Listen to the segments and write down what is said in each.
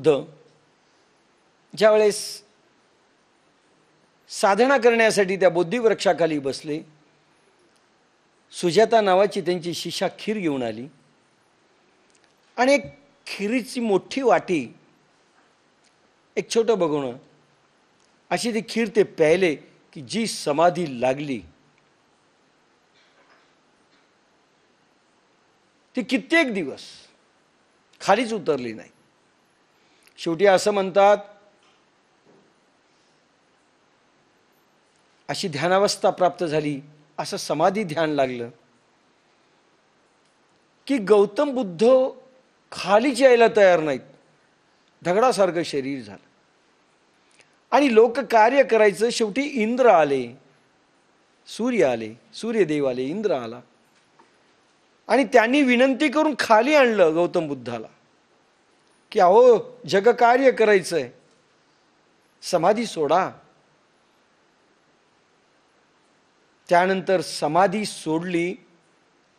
बुद्ध ज्यावेळेस साधना करण्यासाठी त्या बोधिवृक्षाखाली बसले, सुजाता नावाची त्यांची शिष्या खीर घेऊन आली आणि एक खिरीची मोठी वाटी, एक छोटं बघणं, अशी ती खीर ते प्यायले की जी समाधी लागली ती कित्येक दिवस खालीच उतरली नाही. शेवटी असं म्हणतात, अशी ध्यानावस्था प्राप्त झाली, असं समाधी ध्यान लागलं की गौतम बुद्ध खालीच यायला तयार नाहीत, दगडासारखं शरीर झालं. आणि लोक कार्य करायचं. शेवटी इंद्र आले, सूर्य आले, सूर्यदेव आले, इंद्र आला आणि त्यांनी विनंती करून खाली आणलं गौतम बुद्धाला की अहो जगकार्य करायचंय, समाधी सोडा. त्यानंतर समाधी सोडली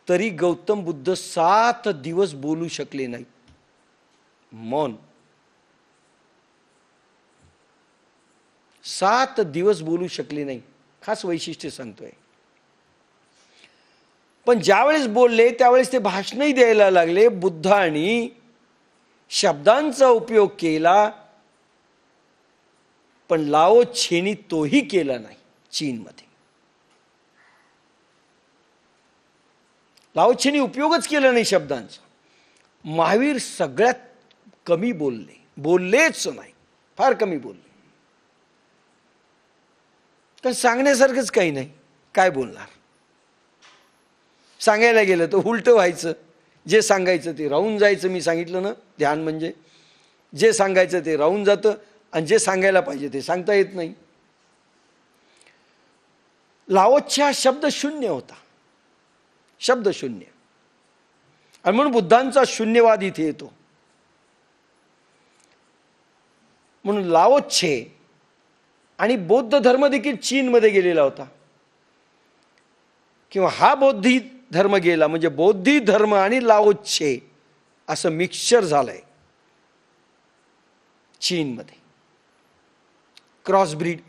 तरी गौतम बुद्ध 7 दिवस बोलू शकले नाही, मौन. 7 दिवस बोलू शकले नाही, खास वैशिष्ट्य सांगतोय. पण ज्यावेळेस बोलले त्यावेळेस ते भाषणही द्यायला लागले. बुद्धांनी शब्दांचा उपयोग केला, पण लाओ त्सेनी तोही केला नाही. चीनमध्ये लाओ त्सेनी उपयोगच केला नाही शब्दांचा. महावीर सगळ्यात कमी बोलले, बोललेच नाही, फार कमी बोलले. कारण सांगण्यासारखंच काही नाही, काय बोलणार. सांगायला गेलं तर उलटं व्हायचं, जे सांगायचं ते राहून जायचं. मी सांगितलं ना, ध्यान म्हणजे जे सांगायचं ते राहून जातं आणि जे सांगायला पाहिजे ते सांगता येत नाही. लाओ त्से हा शब्द शून्य होता, शब्द शून्य. आणि म्हणून बुद्धांचा शून्यवाद इथे येतो. म्हणून लाओ त्से आणि बौद्ध धर्म देखील चीनमध्ये गेलेला होता, किंवा हा बौद्धी धर्म गेला म्हणजे बौद्धी धर्म आणि लाओ त्से असं मिक्सचर झालंय चीनमध्ये. क्रॉसब्रीड,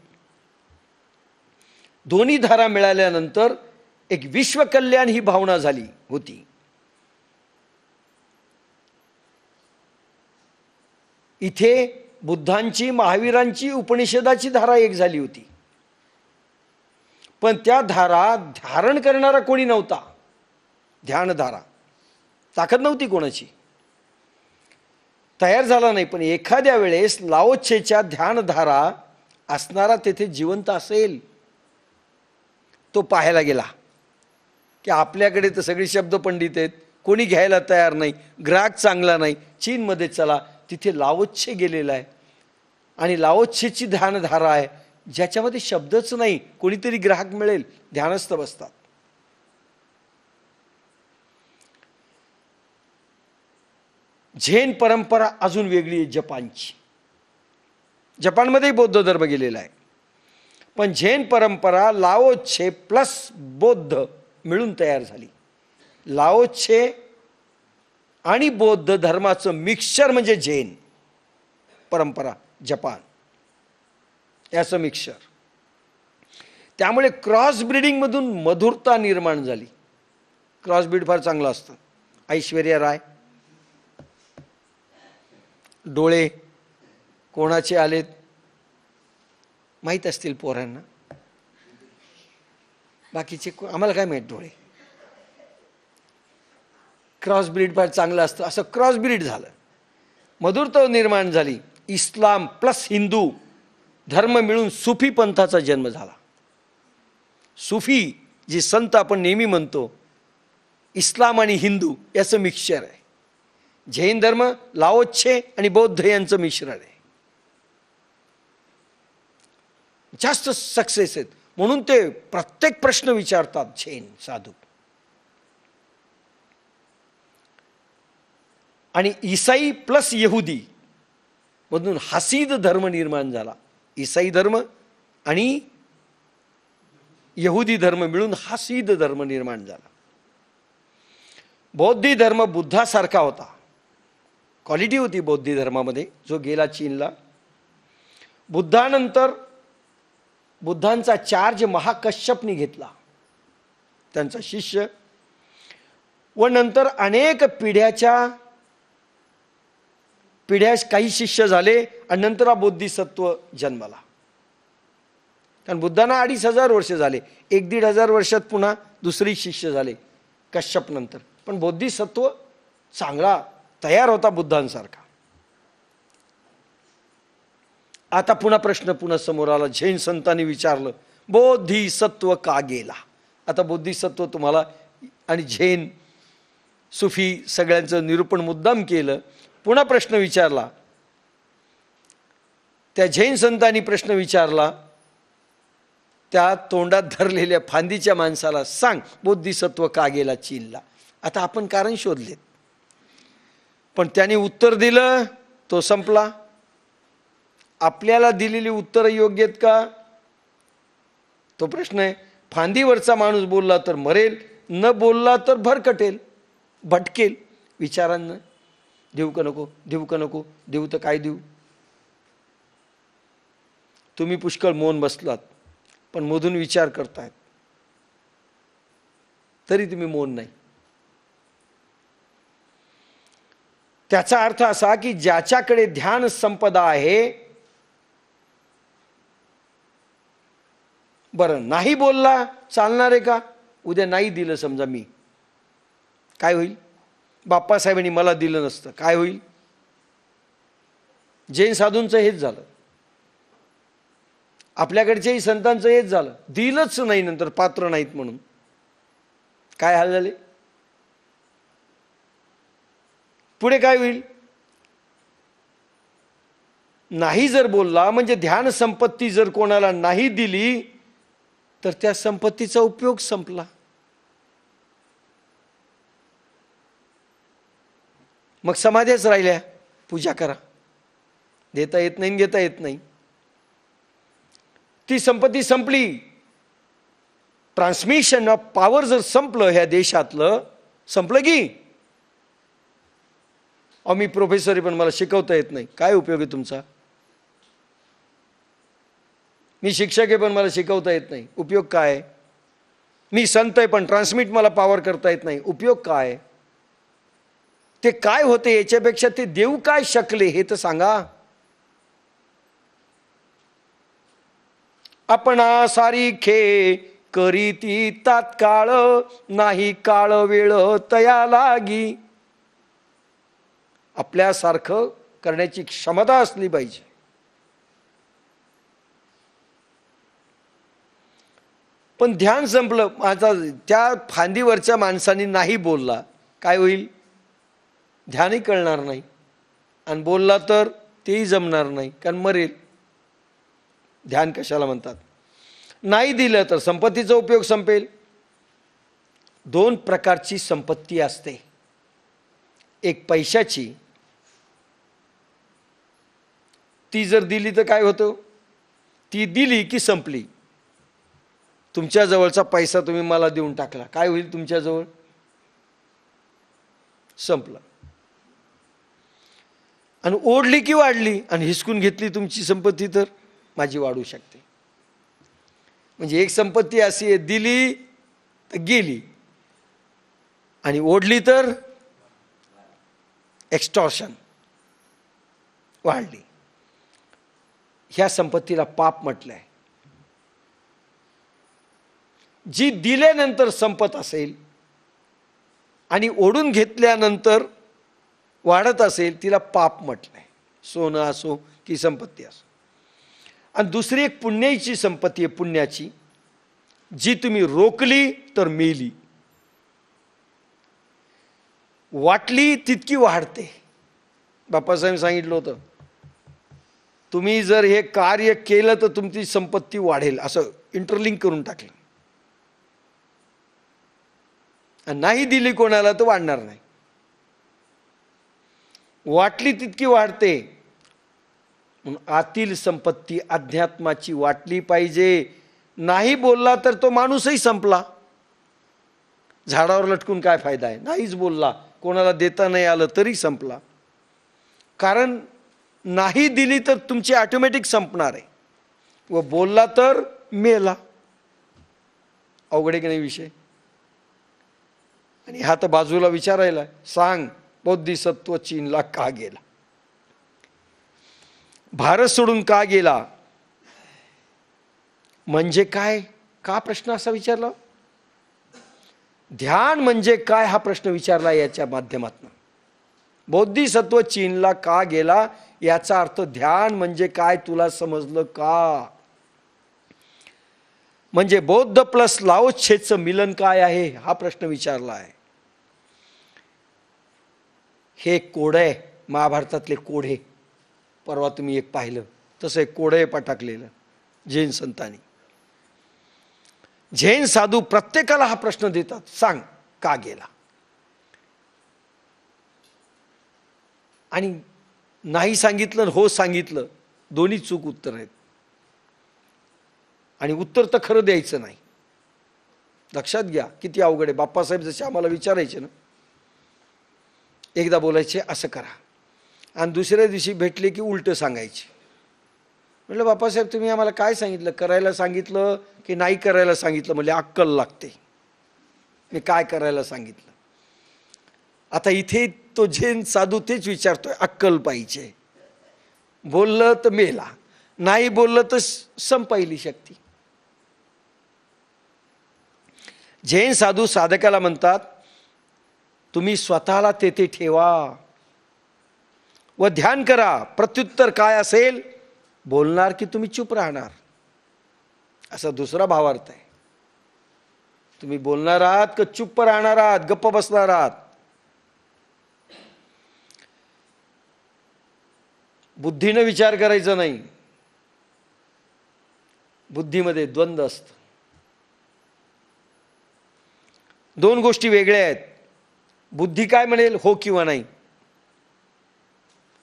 दोन्ही धारा मिळाल्यानंतर एक विश्वकल्याण ही भावना झाली होती. इथे बुद्धांची, महावीरांची, उपनिषदाची धारा एक झाली होती. पण त्या धारा धारण करणारा कोणी नव्हता. ध्यानधारा ताकद नव्हती कोणाची, तयार झाला नाही. पण एखाद्या वेळेस लाओ त्सेच्या ध्यानधारा असणारा तेथे जिवंत असेल, तो पाहायला गेला की आपल्याकडे तर सगळे शब्द पंडित आहेत, कोणी घ्यायला तयार नाही, ग्राहक चांगला नाही. चीनमध्ये चला, तिथे लाओ त्से गेलेला आहे आणि लाओ त्सेची ध्यानधारा आहे ज्याच्यामध्ये शब्दच नाही, कोणीतरी ग्राहक मिळेल, ध्यानस्थ बसतात. झेन परंपरा अजून वेगळी आहे जपानची. जपानमध्येही बौद्ध धर्म गेलेला आहे, पण झेन परंपरा लाओ त्से प्लस बौद्ध मिळून तयार झाली. लाओ त्से आणि बौद्ध धर्माचं मिक्सचर म्हणजे झेन परंपरा, जपान, याचं मिक्सचर. त्यामुळे क्रॉस ब्रीडिंगमधून मधुरता निर्माण झाली. क्रॉस ब्रीड फार चांगलं असतं. ऐश्वर्या राय, डोळे कोणाचे आलेत माहीत असतील पोरांना, बाकीचे आम्हाला काय माहीत. डोळे क्रॉस ब्रीड फार चांगलं असतं. असं क्रॉस ब्रीड झालं, मधुरता निर्माण झाली. इस्लाम प्लस हिंदू धर्म मिळून सुफी पंथाचा जन्म झाला. सुफी जी संत आपण नेहमी म्हणतो, इस्लाम आणि हिंदू याचं मिक्सचर आहे. जैन धर्म, लाओ त्से आणि बौद्ध यांचं मिश्रण आहे. जास्त सक्सेस आहेत म्हणून ते प्रत्येक प्रश्न विचारतात जैन साधू. आणि ईसाई प्लस यहुदी मधून हसीद धर्म निर्माण झाला. ईसाई धर्म आणि यहुदी धर्म मिळून हसीद धर्म निर्माण झाला. बौद्धी धर्म बुद्धासारखा होता, क्वालिटी होती बौद्ध धर्मामध्ये, जो गेला चीनला. बुद्धानंतर बुद्धांचा चार्ज महाकश्यपनी घेतला, त्यांचा शिष्य. व नंतर अनेक पिढ्या काही शिष्य झाले आणि नंतर हा बोधिसत्व जन्मला. कारण बुद्धांना 2500 वर्ष झाले, 1-1.5 वर्षात पुन्हा दुसरी शिष्य झाले कश्यप नंतर. पण बोधिसत्व चांगला तयार होता बुद्धांसारखा. आता पुन्हा प्रश्न समोर आला. झेन संतांनी विचारलं, बोधिसत्व का गेला? आता बोधिसत्व तुम्हाला आणि झेन सुफी सगळ्यांचं निरूपण मुद्दाम केलं. पुन्हा प्रश्न विचारला. त्या झेन संतांनी प्रश्न विचारला, त्या तोंडात धरलेल्या फांदीच्या माणसाला, सांग बोधिसत्व का गेला चीनला? आता आपण कारण शोधलेत, पण त्याने उत्तर दिलं, तो संपला. आपल्याला दिलेली उत्तरं योग्य आहेत का? तो प्रश्न आहे. फांदीवरचा माणूस बोलला तर मरेल, न बोलला तर भरकटेल, भटकेल विचारांना. देऊ का नको, देऊ का नको, देऊ तर काय देऊ? तुम्ही पुष्कळ मौन बसलात, पण मधून विचार करतायत, तरी तुम्ही मौन नाही. त्याचा अर्थ असा की ज्याच्याकडे ध्यान संपदा आहे, बरं नाही बोलला चालणार आहे का? उद्या नाही दिलं समजा मी, काय होईल? बाप्पासाहेबांनी मला दिलं नसतं, काय होईल? जैन साधूंचं हेच झालं, आपल्याकडच्याही संतांचं हेच झालं. दिलंच नाही, नंतर पात्र नाहीत म्हणून काय हाल झाले? पुढे काय होईल? नाही जर बोलला म्हणजे ध्यान संपत्ती जर कोणाला नाही दिली तर त्या संपत्तीचा उपयोग संपला. मग समाध्याच राहिल्या, पूजा करा, देता येत नाही, घेता येत नाही. ती संपत्ती संपली. ट्रान्समिशन ऑफ पॉवर जर संपलं ह्या देशातलं, संपलं की मी प्रोफेसर आहे पण मला शिकवता येत नाही, काय उपयोग आहे तुमचा? मी शिक्षक आहे पण मला शिकवता येत नाही, उपयोग काय? मी संत आहे पण ट्रान्समिट मला पॉवर करता येत नाही, उपयोग काय? ते काय होते याच्यापेक्षा ते देऊ काय शकले हे तर सांगा. आपणा सारिखे करीती तात्काळ, नाही काळ वेळ तया लागी. आपल्यासारखं करण्याची क्षमता असली पाहिजे. पण ध्यान संपलं. आता त्या फांदीवरच्या माणसाने नाही बोलला, काय होईल? ध्यानही कळणार नाही, आणि बोलला तर तेही जमणार नाही, कारण मरेल. ध्यान कशाला म्हणतात? नाही दिलं तर संपत्तीचा उपयोग संपेल. 2 प्रकारची संपत्ती असते, एक पैशाची, ती जर दिली तर काय होतं? ती दिली की संपली. तुमच्या जवळचा पैसा तुम्ही मला देऊन टाकला, काय होईल तुमच्याजवळ? संपला. आणि ओढली की वाढली, आणि हिसकून घेतली तुमची संपत्ती तर माझी वाढू शकते. म्हणजे एक संपत्ती अशी आहे, दिली तर गेली, आणि ओढली तर एक्स्टॉर्शन, वाढली. ह्या संपत्तीला पाप म्हटलंय. जी दिल्यानंतर संपत असेल आणि ओढून घेतल्यानंतर वाढत असेल, तिला पाप म्हटलंय. सोनं असो की संपत्ती असो. आणि दुसरी एक पुण्याची संपत्ती आहे, पुण्याची, जी तुम्ही रोखली तर मेली, वाटली तितकी वाढते. बाप्पासाहेब सांगितलं होतं, तुम्ही जर हे कार्य केलं तर तुमची संपत्ती वाढेल, असं इंटरलिंक करून टाकलं. आणि नाही दिली कोणाला तर वाढणार नाही. वाटली तितकी वाढते. म्हणून आतील संपत्ती अध्यात्माची वाटली पाहिजे. नाही बोलला तर तो माणूसही संपला. झाडावर लटकून काय फायदा आहे? नाहीच बोलला, कोणाला देता नाही आलं तरी संपला. कारण नाही दिली तर तुमची ऑटोमॅटिक संपणार आहे, व बोलला तर मेला. अवघड आहे की नाही विषय? आणि हा तर बाजूला विचारायला, सांग बोधिसत्व चीनला का गेला, भारत सोडून का गेला, म्हणजे काय, का प्रश्न असा विचारला? ध्यान म्हणजे काय हा प्रश्न विचारला याच्या माध्यमातून. बोधिसत्व चीनला का गेला याचा अर्थ ध्यान म्हणजे काय तुला समजलं का? म्हणजे बौद्ध प्लस लाओत्सेचं मिलन काय आहे हा प्रश्न विचारला आहे. हे कोडं आहे, महाभारतातले कोडे. परवा तुम्ही एक पाहिलं तसं एक कोडं आहे पटाकलेलं जैन संतांनी. जैन साधू प्रत्येकाला हा प्रश्न देतात, सांग का गेला. आणि नाही सांगितलं हो सांगितलं दोन्ही चूक उत्तर आहेत. आणि उत्तर तर खरं द्यायचं नाही. लक्षात घ्या किती अवघड आहे. बाप्पासाहेब जसे आम्हाला विचारायचे ना, एकदा बोलायचे असं करा आणि दुसऱ्या दिवशी भेटले की उलटं सांगायचे. म्हटलं बाप्पासाहेब तुम्ही आम्हाला काय सांगितलं, करायला सांगितलं की नाही करायला सांगितलं? म्हणजे अक्कल लागते, मी काय करायला सांगितलं. आता इथे तो जैन साधू तेच विचारतोय, अक्कल पाहिजे. बोललं तर मेला, नाही बोललं तर संपायली शक्ती. जैन साधू साधकाला म्हणतात तुम्ही स्वतःला तेथे ठेवा व ध्यान करा. प्रत्युत्तर काय असेल, बोलणार की तुम्ही चुप राहणार, असा दुसरा भावार्थ आहे. तुम्ही बोलणार आहात का चुप राहणार आहात, गप्प बसणार आहात? बुद्धीने विचार करायचा नाही. बुद्धीमध्ये द्वंद्व असतं. दोन गोष्टी वेगळ्या आहेत. बुद्धी काय म्हणेल, हो किंवा नाही,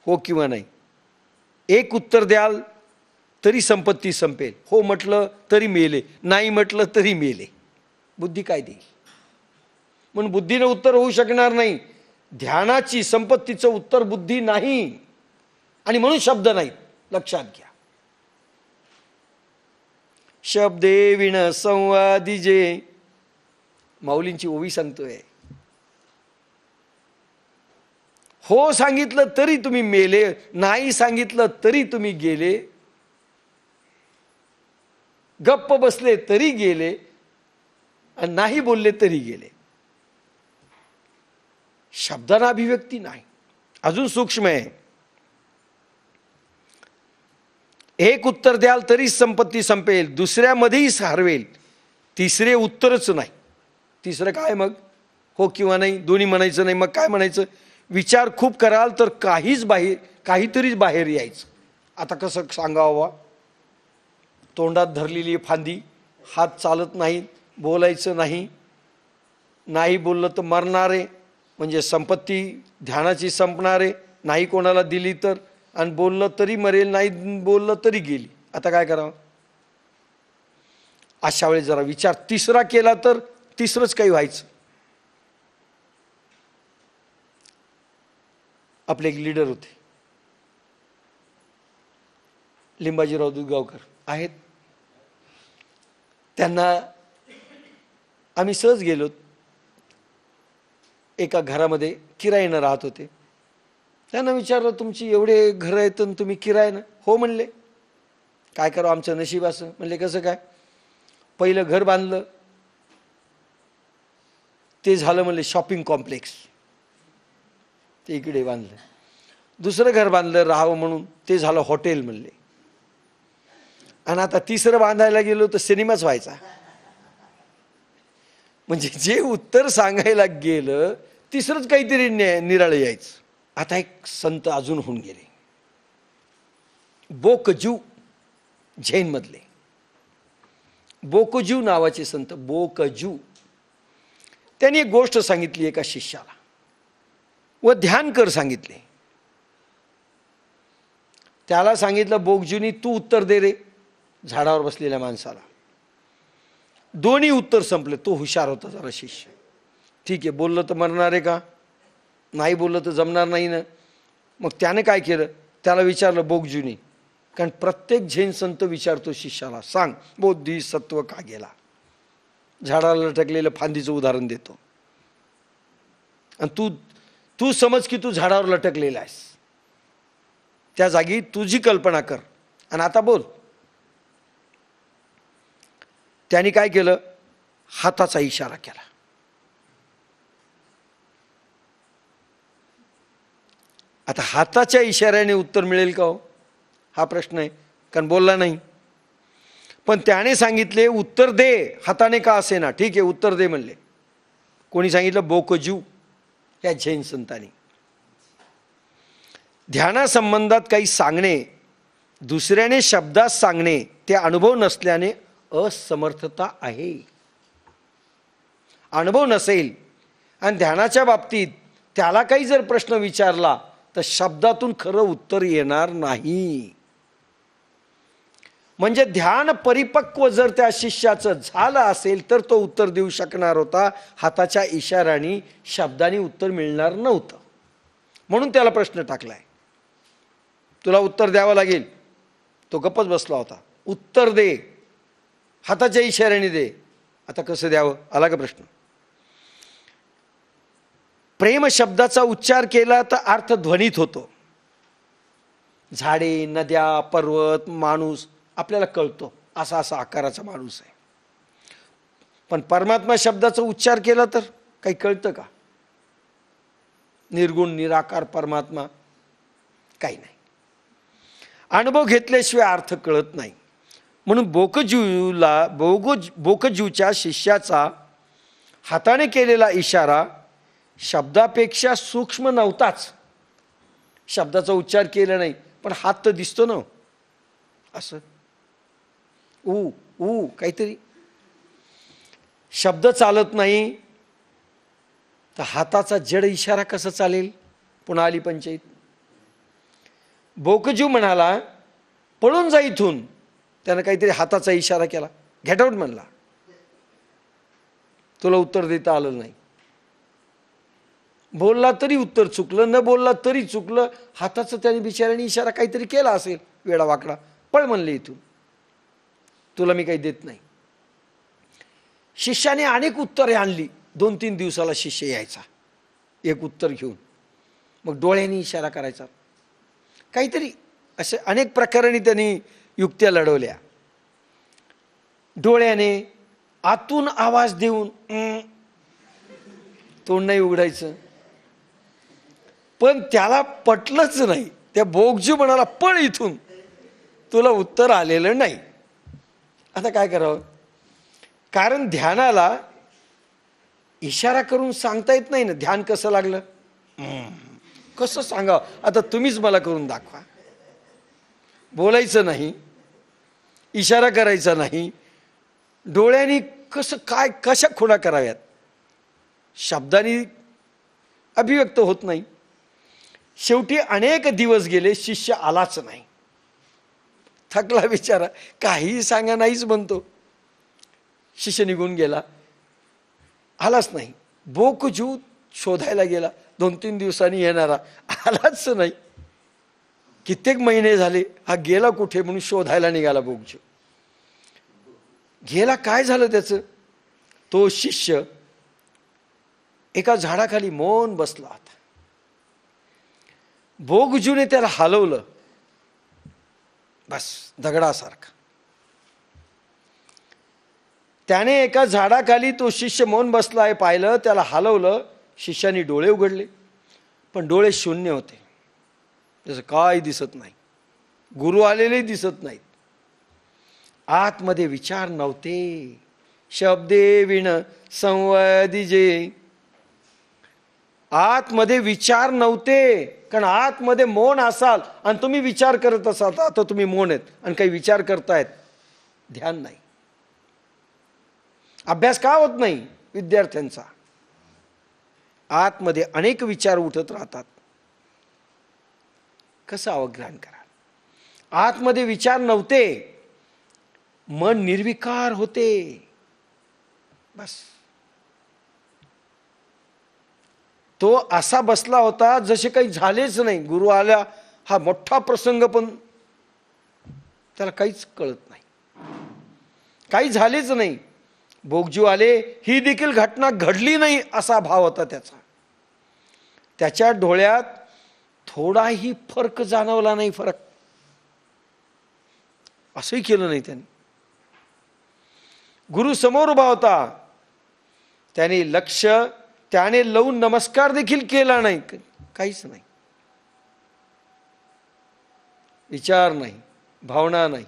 हो किंवा नाही. एक उत्तर द्याल तरी संपत्ती संपेल, हो म्हटलं तरी मेले, नाही म्हटलं तरी मेले. बुद्धी काय देईल? म्हणून बुद्धीनं उत्तर होऊ शकणार नाही. ध्यानाची संपत्तीचं उत्तर बुद्धी नाही, आणि म्हणून शब्द नाहीत. लक्षात घ्या. शब्दे विण संवादिजे, माऊलींची ओवी सांगतोय. हो सांगितलं तरी तुम्ही मेले, नाही सांगितलं तरी तुम्ही गेले, गप्प बसले तरी गेले, आणि नाही बोलले तरी गेले. शब्दांना अभिव्यक्ती नाही. अजून सूक्ष्म आहे. एक उत्तर द्याल तरी संपत्ती संपेल, दुसऱ्यामध्येही हरवेल, तिसरे उत्तरच नाही. तिसरं काय मग, हो किंवा नाही, दोन्ही म्हणायचं नाही. मग काय म्हणायचं? विचार खूप कराल तर काहीतरीच बाहेर यायचं. आता कसं सांगावं? तोंडात धरलेली फांदी, हात चालत नाहीत, बोलायचं नाही, नाही बोललं तर मरणारे, म्हणजे संपत्ती ध्यानाची संपणारे, नाही कोणाला दिली तर, आणि बोललं तरी मरेल, नाही बोललं तरी गेली. आता काय करावं? अशा वेळेस जरा विचार तिसरा केला तर तिसरंच काही व्हायचं. आपले एक लीडर होते, लिंबाजीराव दुधगावकर आहेत. त्यांना आम्ही सहज गेलो. एका घरामध्ये किरायानं राहत होते. त्यांना विचारलं तुमची एवढे घर आहेत आणि तुम्ही किरायानं? हो म्हणले. काय करावं, आमचं नशीब असं. म्हणले कसं काय? पहिलं घर बांधलं ते झालं म्हणले शॉपिंग कॉम्प्लेक्स, ते इकडे बांधलं. दुसरं घर बांधलं राहावं म्हणून, ते झालं हॉटेल म्हणले. आणि आता तिसरं बांधायला गेलो तर सिनेमाच व्हायचा. म्हणजे जे उत्तर सांगायला गेलं तिसरंच काहीतरी निराळं यायचं. आता एक संत अजून होऊन गेले, बोकजू, जैन मधले बोकजू नावाचे संत. बोकजू त्यांनी एक गोष्ट सांगितली एका शिष्याला, व ध्यान कर सांगितले. त्याला सांगितलं बोकजूनी तू उत्तर दे रे, झाडावर बसलेल्या माणसाला. दोन्ही उत्तर संपले. तो हुशार होता जरा शिष्य. ठीक आहे, बोललं तर मरणार आहे का, नाही बोललं तर जमणार नाही ना. मग त्याने काय केलं, त्याला विचारलं बोगजूने, कारण प्रत्येक झेन संत विचारतो शिष्याला, सांग बोधिसत्व का गेला. झाडाला लटकलेलं फांदीचं उदाहरण देतो, आणि तू समज की तू झाडावर लटकलेला आहेस, त्या जागी तुझी कल्पना कर आणि आता बोल. त्याने काय केलं, हाताचा इशारा केला. आता हाताच्या इशाऱ्याने उत्तर मिळेल का हो, हा प्रश्न आहे, कारण बोलला नाही. पण त्याने सांगितले उत्तर दे, हाताने का असे ना, ठीक आहे उत्तर दे म्हणले. कोणी सांगितलं, बोकजू या जैन संतांनी. ध्यानासंबंधात काही सांगणे, दुसऱ्याने शब्दात सांगणे, ते अनुभव नसल्याने असमर्थता आहे. अनुभव नसेल आणि ध्यानाच्या बाबतीत त्याला काही जर प्रश्न विचारला तर शब्दातून खरं उत्तर येणार नाही. म्हणजे ध्यान परिपक्व जर त्या शिष्याचं झालं असेल तर तो उत्तर देऊ शकणार होता. हाताच्या इशाऱ्याने शब्दाने उत्तर मिळणार नव्हतं, म्हणून त्याला प्रश्न टाकलाय, तुला उत्तर द्यावं लागेल. तो गप्पच बसला होता. उत्तर दे, हाताच्या इशाऱ्याने दे. आता कसं द्यावं, आला का प्रश्न. प्रेम शब्दाचा उच्चार केला तर अर्थ ध्वनित होतो. झाडे, नद्या, पर्वत, माणूस आपल्याला कळतो, असा असा आकाराचा माणूस आहे. पण परमात्मा शब्दाचा उच्चार केला तर काही कळतं का. निर्गुण निराकार परमात्मा, काही नाही. अनुभव घेतल्याशिवाय अर्थ कळत नाही. म्हणून बोकजूच्या शिष्याचा हाताने केलेला इशारा शब्दापेक्षा सूक्ष्म नव्हताच. शब्दाचा उच्चार केला नाही, पण हात तर दिसतो ना, असं ऊ काहीतरी. शब्द चालत नाही तर हाताचा जड इशारा कसा चालेल. पुन्हा आली पंचायत. बोकजू म्हणाला पळून जा इथून. त्यानं काहीतरी हाताचा इशारा केला, गेट आउट म्हणला. तुला उत्तर देता आलं नाही. बोलला तरी उत्तर चुकलं, न बोलला तरी चुकलं. हाताचा त्याने बिचाऱ्याने इशारा काहीतरी केला असेल वेडा वाकडा. पळ म्हणले इथून, तुला मी काही देत नाही. शिष्याने अनेक उत्तरे आणली. 2-3 दिवसाला शिष्य यायचा एक उत्तर घेऊन. मग डोळ्यांनी इशारा करायचा, काहीतरी असे अनेक प्रकाराने त्यांनी युक्त्या लढवल्या. डोळ्याने आतून आवाज देऊन तोंड नाही उघडायचं. पण त्याला पटलंच नाही. त्या बोगजू म्हणाला पळ इथून, तुला उत्तर आलेलं नाही. आता काय करावं, कारण ध्यानाला इशारा करून सांगता येत नाही ना. ध्यान कसं लागलं, कसं सांगावं, आता तुम्हीच मला करून दाखवा. बोलायचं नाही, इशारा करायचा नाही, डोळ्यांनी कसं काय कशा खुणा कराव्यात, शब्दांनी अभिव्यक्त होत नाही. शेवटी अनेक दिवस गेले, शिष्य आलाच नाही. थकला बिचारा, काही सांगा नाहीच म्हणतो. शिष्य निघून गेला, आलाच नाही. बोकजू शोधायला गेला, 2-3 दिवसांनी येणारा, आलाच नाही. कित्येक महिने झाले, हा गेला कुठे म्हणून शोधायला निघाला बोगजू. गेला, काय झालं त्याचं. तो शिष्य एका झाडाखाली मौन बसला होता. बोगजूने त्याला हलवलं, बस दगडासारखा. त्याने एका झाडाखाली तो शिष्य मौन बसला आहे पाहिलं, त्याला हलवलं. शिष्याने डोळे उघडले, पण डोळे शून्य होते, त्याचं काय दिसत नाही. गुरु आलेले दिसत नाहीत. आतमध्ये विचार नव्हते. शब्दे विण संवादिजे. आतमध्ये विचार नव्हते, कारण आतमध्ये मौन असाल आणि तुम्ही विचार करत असाल, आता तुम्ही मौन आहेत आणि काही विचार करतायत, ध्यान नाही. अभ्यास का होत नाही विद्यार्थ्यांचा. आतमध्ये अनेक विचार उठत राहतात, कसं अवग्रहण कराल. आतमध्ये विचार नव्हते, मन निर्विकार होते, बस. तो असा बसला होता जसे काही झालेच नाही. गुरु आला, हा मोठा प्रसंग, पण त्याला काहीच कळत नाही, काही झालेच नाही. बोगजू आले, ही देखील घटना घडली नाही असा भाव होता त्याचा. त्याच्या डोळ्यात थोडाही फरक जाणवला नाही. फरक असंही केलं नाही त्यांनी. गुरु समोर उभा होता, त्याने लक्ष त्याने लावून नमस्कार देखील केला नाही, काहीच नाही. विचार नाही, भावना नाही,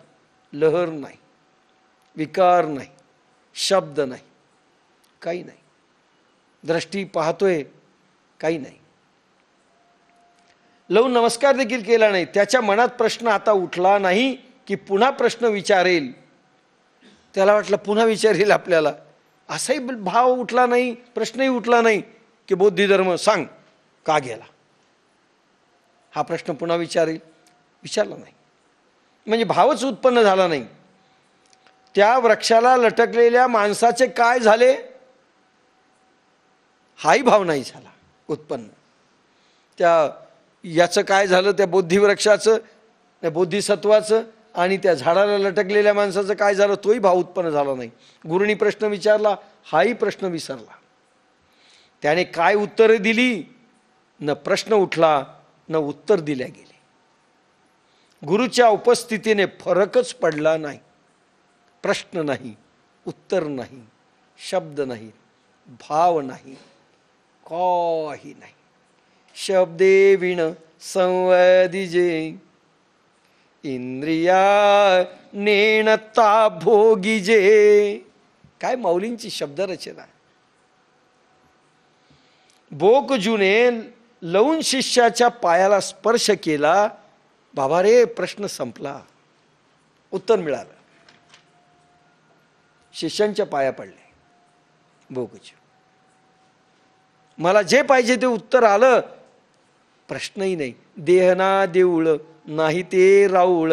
लहर नाही, विकार नाही, शब्द नाही, काही नाही. दृष्टी पाहतोय, काही नाही. लावून नमस्कार देखील केला नाही. त्याच्या मनात प्रश्न आता उठला नाही की पुन्हा प्रश्न विचारेल. त्याला वाटलं पुन्हा विचारेल आपल्याला, असाही भाव उठला नाही, प्रश्नही उठला नाही की बौद्ध धर्म सांग का गेला, हा प्रश्न पुन्हा विचारेल. विचारला नाही, म्हणजे भावच उत्पन्न झाला नाही. त्या वृक्षाला लटकलेल्या माणसाचे काय झाले हाही भाव नाही झाला उत्पन्न. याचं काय झालं, त्या बोधिवृक्षाचं, त्या बोधिसत्वाचं, आणि त्या झाडाला लटकलेल्या माणसाचं काय झालं, तोही भाव उत्पन्न झाला नाही. गुरुनी प्रश्न विचारला, हाही प्रश्न विसरला. त्याने काय उत्तरे दिली, न प्रश्न उठला न उत्तर दिल्या गेले. गुरुच्या उपस्थितीने फरकच पडला नाही. प्रश्न नाही, उत्तर नाही, शब्द नाही, भाव नाही, काही नाही. शब्दे विण संवदिजे इंद्रिया नेणता भोगिजे. काय माऊलींची शब्दरचना. बोकजूने लवून शिष्याच्या पायाला स्पर्श केला, बाबा रे प्रश्न संपला, उत्तर मिळालं. शिष्यांच्या पाया पडले बोकजू. मला जे पाहिजे ते उत्तर आलं, प्रश्नही नाही. देहना देऊळ नाही ते राऊळ,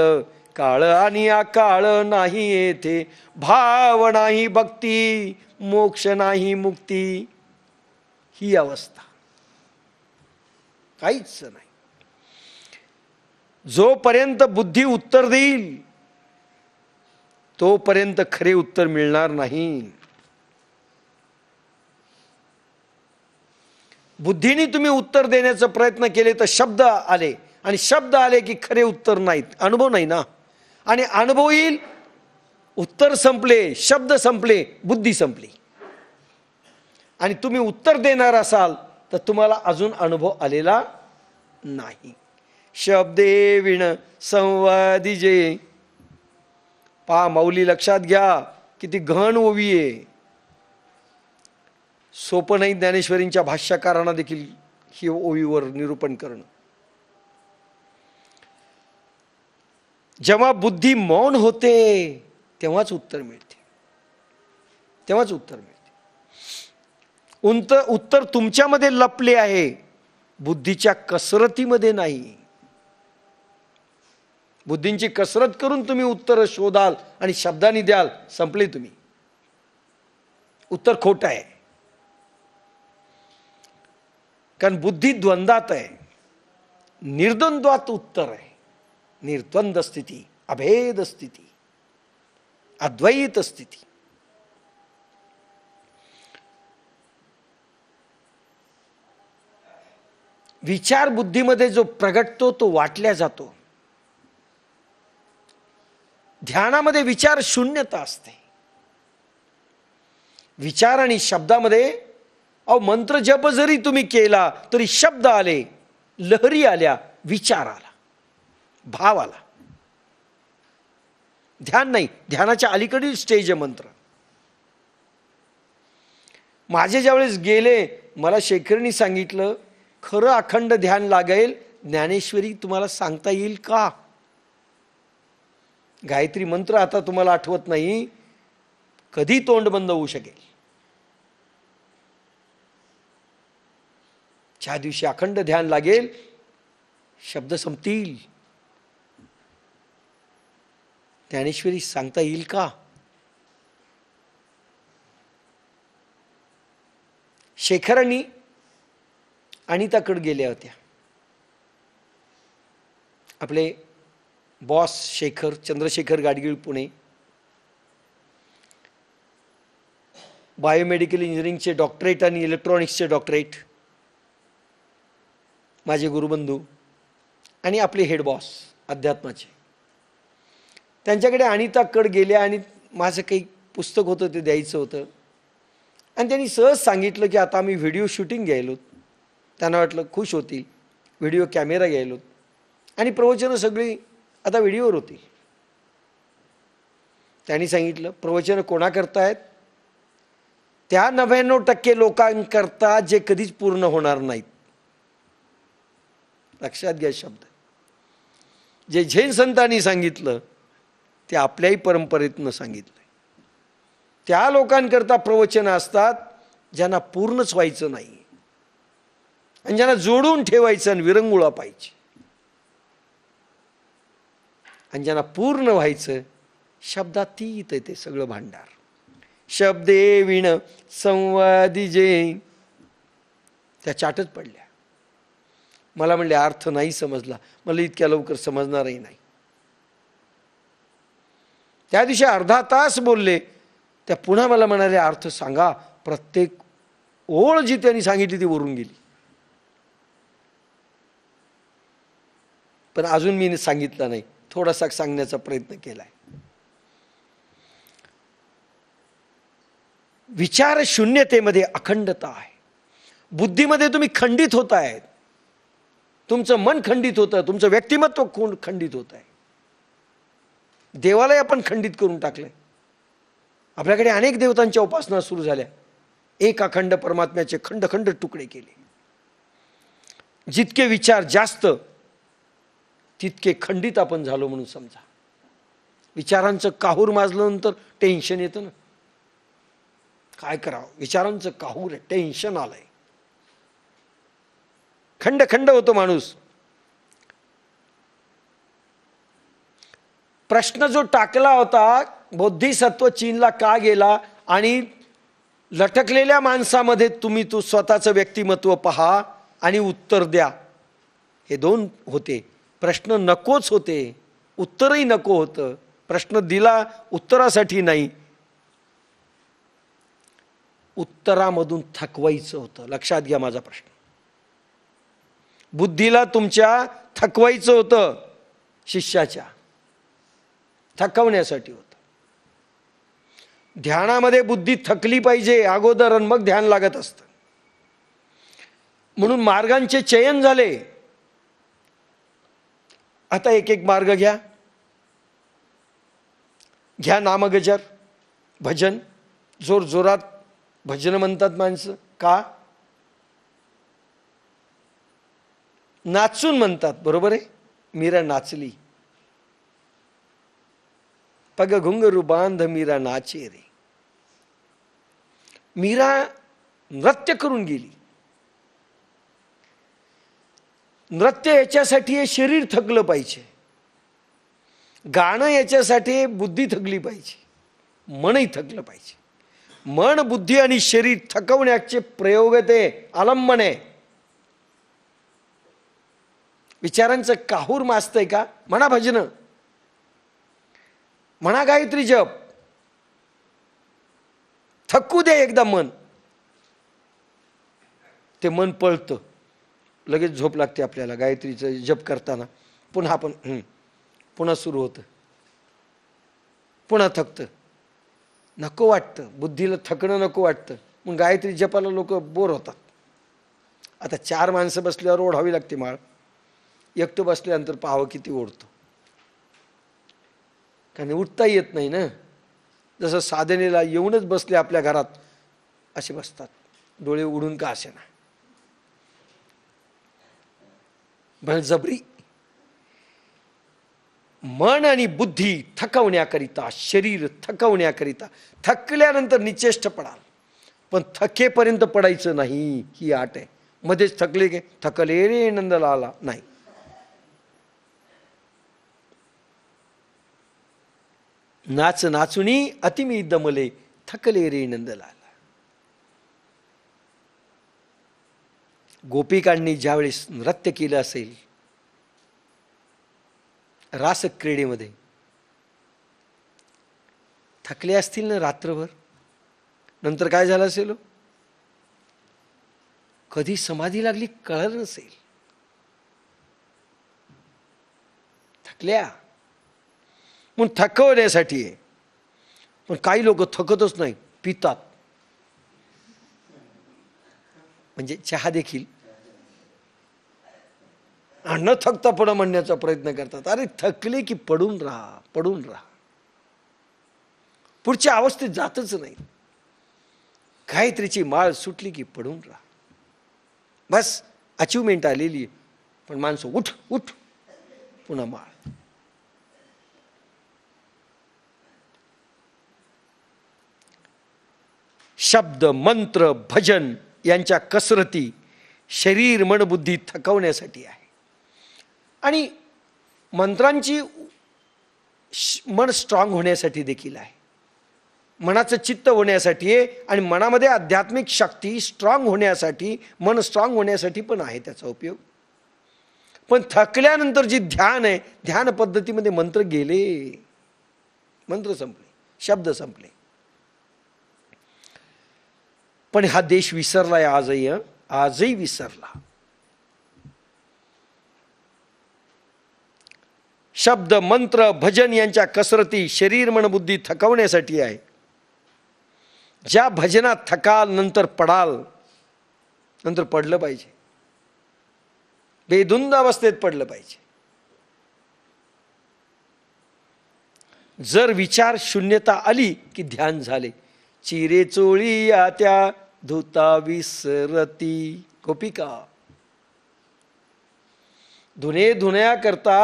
काळ आणि अकाळ नाही येथे, भाव नाही भक्ती, मोक्ष नाही मुक्ती. ही अवस्था काहीच नाही. जोपर्यंत बुद्धी उत्तर देईल तोपर्यंत खरे उत्तर मिळणार नाही. बुद्धीने तुम्ही उत्तर देण्याचा प्रयत्न केले तर शब्द आले, आणि शब्द आले की खरे उत्तर नाहीत, अनुभव नाही ना. आणि अनुभव येईल, उत्तर संपले, शब्द संपले, बुद्धी संपली. आणि तुम्ही उत्तर देणार असाल तर तुम्हाला अजून अनुभव आलेला नाही. शब्दे विण संवादिजे. पहा माऊली, लक्षात घ्या किती गहन ओवी आहे. सोपं नाही ज्ञानेश्वरींच्या भाष्यकारांना देखील ही ओवीवर निरूपण करणं. जेव्हा बुद्धी मौन होते तेव्हाच उत्तर मिळते, तेव्हाच उत्तर मिळते. उत्तर तुमच्यामध्ये लपले आहे, बुद्धीच्या कसरतीमध्ये नाही. बुद्धींची कसरत करून तुम्ही उत्तर शोधाल आणि शब्दांनी द्याल, संपले तुम्ही. उत्तर खोटं आहे, कारण बुद्धी द्वंद्वात आहे. निर्द्वंद्वात उत्तर आहे. निर्द्वंद्व स्थिती, अभेद स्थिती, अद्वैत स्थिती. विचार बुद्धीमध्ये जो प्रगटतो तो वाटल्या जातो. ध्यानामध्ये विचार शून्यता असते. विचार आणि शब्दामध्ये, मंत्र जप जरी तुम्ही केला तरी शब्द आले, लहरी आल्या, विचार आला, भाव आला. ध्यान नाही, ध्यानाच्या अलीकडील स्टेज आहे मंत्र. माझे ज्यावेळेस गेले, मला शेखरनी सांगितलं, खरं अखंड ध्यान लागेल, ज्ञानेश्वरी तुम्हाला सांगता येईल का? गायत्री मंत्र आता तुम्हाला आठवत नाही, कधी तोंड बंद होऊ शकेल? ज्या दिवशी अखंड ध्यान लागेल, शब्द संपतील, ज्ञानेश्वरी सांगता येईल का? शेखरांनी अनिताकडे गेल्या होत्या. आपले बॉस चंद्रशेखर गाडगीळ पुणे, बायोमेडिकल इंजिनिअरिंगचे डॉक्टरेट आणि इलेक्ट्रॉनिक्सचे डॉक्टरेट, माझे गुरुबंधू आणि आपले हेड बॉस अध्यात्माचे. त्यांच्याकडे अनिताकडे गेल्या आणि माझं काही पुस्तक होतं ते द्यायचं होतं. आणि त्यांनी सहज सांगितलं की आता आम्ही व्हिडिओ शूटिंग घ्यायलो. त्यांना वाटलं खुश होतील, व्हिडिओ कॅमेरा घ्यायलो आणि प्रवचनं सगळी आता व्हिडिओवर होती. त्यांनी सांगितलं प्रवचनं कोणाकरता आहेत? त्या 99% लोकांकरता जे कधीच पूर्ण होणार नाहीत. लक्षात घ्या शब्द. जे झेन संतांनी सांगितलं ते आपल्याही परंपरेतनं सांगितलं. त्या लोकांकरता प्रवचनं असतात ज्यांना पूर्णच व्हायचं नाही आणि ज्यांना जोडून ठेवायचं आणि विरंगुळा पाहिजे, आणि ज्यांना पूर्ण व्हायचं शब्दातीत आहे ते सगळं भांडार. शब्दे विण संवादिजे, त्या चाटच पडल्या. मला म्हणले अर्थ नाही समजला. मला इतक्या लवकर समजणारही नाही. त्या दिवशी अर्धा तास बोलले. त्या पुन्हा मला म्हणाले अर्थ सांगा. प्रत्येक ओळ जी त्यांनी सांगितली ती वरून गेली. पण अजून मी सांगितलं नाही, थोडासा सांगण्याचा प्रयत्न केलाय. विचार शून्यतेमध्ये अखंडता आहे. बुद्धीमध्ये तुम्ही खंडित होत आहेत. तुमचं मन खंडित होतं, तुमचं व्यक्तिमत्व खंडित होत आहे. देवालाही आपण खंडित करून टाकलंय. आपल्याकडे अनेक देवतांच्या उपासना सुरू झाल्या. एक अखंड परमात्म्याचे खंड खंड तुकडे केले. जितके विचार जास्त तितके खंडित आपण झालो म्हणून समजा. विचारांचं काहूर माजल्यानंतर टेन्शन येतं ना. काय करावं, विचारांचं काहूर आहे, टेन्शन आलंय. खंड खंड होतो माणूस. प्रश्न जो टाकला होता बोधिसत्व चीनला का गेला आणि लटकलेल्या माणसामध्ये तुम्ही स्वतःचं व्यक्तिमत्व पहा आणि उत्तर द्या, हे दोन होते. प्रश्न नकोच होते, उत्तरही नको होतं. प्रश्न दिला उत्तरासाठी नाही, उत्तरामधून थकवायचं होतं. लक्षात घ्या माझा प्रश्न. बुद्धीला तुमच्या थकवायचं होतं, शिष्याच्या थकवण्यासाठी होतं. ध्यानामध्ये बुद्धी थकली पाहिजे अगोदर आणि मग ध्यान लागत असतं. म्हणून मार्गांचे चयन झाले. आता एक एक मार्ग घ्या. घ्या नामगजर, भजन. जोर जोरात भजन म्हणतात माणसं. का? नाचून म्हणतात. बरोबर आहे. मीरा नाचली. पग घुंगरू बांध मीरा नाचे रे. मीरा नृत्य करून गेली. नृत्य याच्यासाठी हे शरीर थकलं पाहिजे. गाणं याच्यासाठी बुद्धी थकली पाहिजे, मनही थकलं पाहिजे. मन, बुद्धी आणि शरीर थकवण्याचे प्रयोग ते आलंबन आहे. विचारांचं काहूर माजतंय का? म्हणा भजन, म्हणा गायत्री जप. थकू दे एकदा मन. ते मन पळतं, लगेच झोप लागते आपल्याला. गायत्रीचं जप करताना पुन्हा आपण पुन्हा सुरू होतं, पुन्हा थकतं. नको वाटतं, बुद्धीला थकणं नको वाटतं. मग गायत्री जपाला लोक बोर होतात. आता 4 माणसं बसल्यावर ओढावी लागते माळ. एकटं बसल्यानंतर पाहावं किती ओढतो. कारण उठता येत नाही ना. जसं साधनेला येऊनच बसले आपल्या घरात असे बसतात, डोळे उडून का असे ना. बळजबरी मन आणि बुद्धी थकवण्याकरिता, शरीर थकवण्याकरिता. थकल्यानंतर निचेष्ट पडाल, पण थकेपर्यंत पडायचं नाही, ही आट आहे. मध्येच थकले गे थकले रे नंदला आला नाही. नाच नाचुनी अतिमी दमले थकले रे नंदलाला. गोपिकांनी ज्यावेळेस नृत्य केलं असेल रास क्रीडेमध्ये, थकले असतील ना रात्रभर, नंतर काय झालं असेल, कधी समाधी लागली कळलं नसेल. थकल्या म्हणून थकवण्यासाठी आहे. पण काही लोक थकतच नाही, पितात. म्हणजे चहा देखील न थकता पुढं म्हणण्याचा प्रयत्न करतात. अरे थकले की पडून राहा, पडून राहा, पुढच्या अवस्थेत जातच नाही. गायत्रीची माळ सुटली की पडून राहा, बस अचिव्हमेंट आलेली आहे. पण माणसं उठ उठ पुन्हा माळ. शब्द, मंत्र, भजन यांच्या कसरती शरीर मन बुद्धी थकवण्यासाठी आहे. आणि मंत्रांची मन स्ट्रॉंग होण्यासाठी देखील आहे, मनाचं चित्त होण्यासाठी आहे. आणि मनामध्ये आध्यात्मिक शक्ती स्ट्रॉंग होण्यासाठी, मन स्ट्रॉंग होण्यासाठी पण आहे त्याचा उपयोग. पण थकल्यानंतर जी ध्यान आहे, ध्यान पद्धतीमध्ये मंत्र गेले, मंत्र संपले, शब्द संपले. पण हा देश विसरलाय आजही, आजही विसरला. शब्द, मंत्र, भजन यांच्या कसरती शरीर मन बुद्धी थकवण्यासाठी आहे. ज्या भजनात थकाल नंतर पडाल, नंतर पडलं पाहिजे, बेधुंद अवस्थेत पडलं पाहिजे. जर विचार शून्यता आली की ध्यान झाले. चिरे चोळी या त्या धुता विसरती. गोपिका धुणे धुण्या करता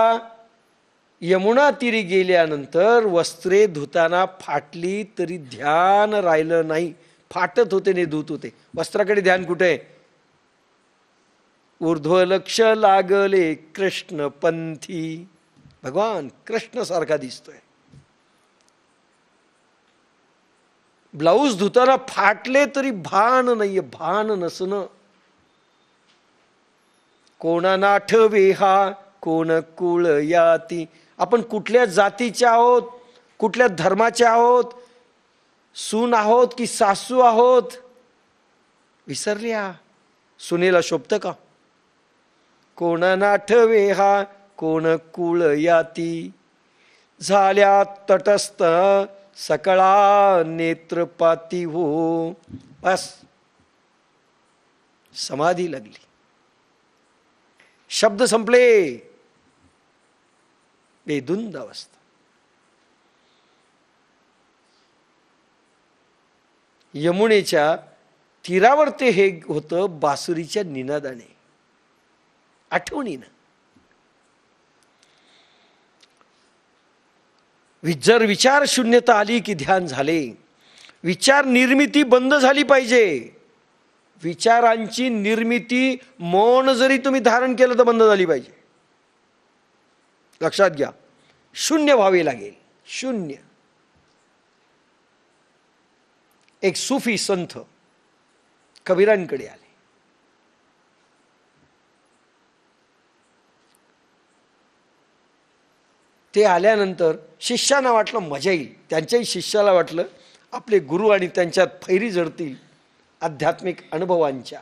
यमुना तीरी गेल्यानंतर वस्त्रे धुताना फाटली तरी ध्यान राहिलं नाही. फाटत होते ने धुत होते. वस्त्राकडे ध्यान कुठे? ऊर्ध्व लक्ष लागले कृष्णपंथी. भगवान कृष्ण सारखा दिसतोय. ब्लाऊज धुताना फाटले तरी भान नाहीये, भान नसणं. कोणा नाठवे हा कोण कुळ याती. आपण कुठल्या जातीचे आहोत, कुठल्या धर्माचे आहोत, सून आहोत की सासू आहोत, विसरल्या. सुनेला शोभतं का? कोणा नाठवे हा कोण कुळ याती. झाल्या तटस्थ सकळा नेत्रपाती हो. बस समाधी लागली, शब्द संपले, बेधुंद अवस्था. यमुनेच्या तीरावर ते हे होतं बासुरीच्या निनादाने, आठवणीनं. जर विचार शून्यता आली की ध्यान झाले. विचार निर्मिती बंद झाली पाहिजे. विचारांची निर्मिती, मौन जरी तुम्ही धारण केलं तर बंद झाली पाहिजे. लक्षात घ्या, शून्य व्हावे लागेल, शून्य. एक सुफी संत कबीरांकडे आले. ते आल्यानंतर शिष्याना वाटलं मजा येईल. त्यांच्याही शिष्याला वाटलं आपले गुरु आणि त्यांच्यात फैरी जडतील आध्यात्मिक अनुभवांच्या,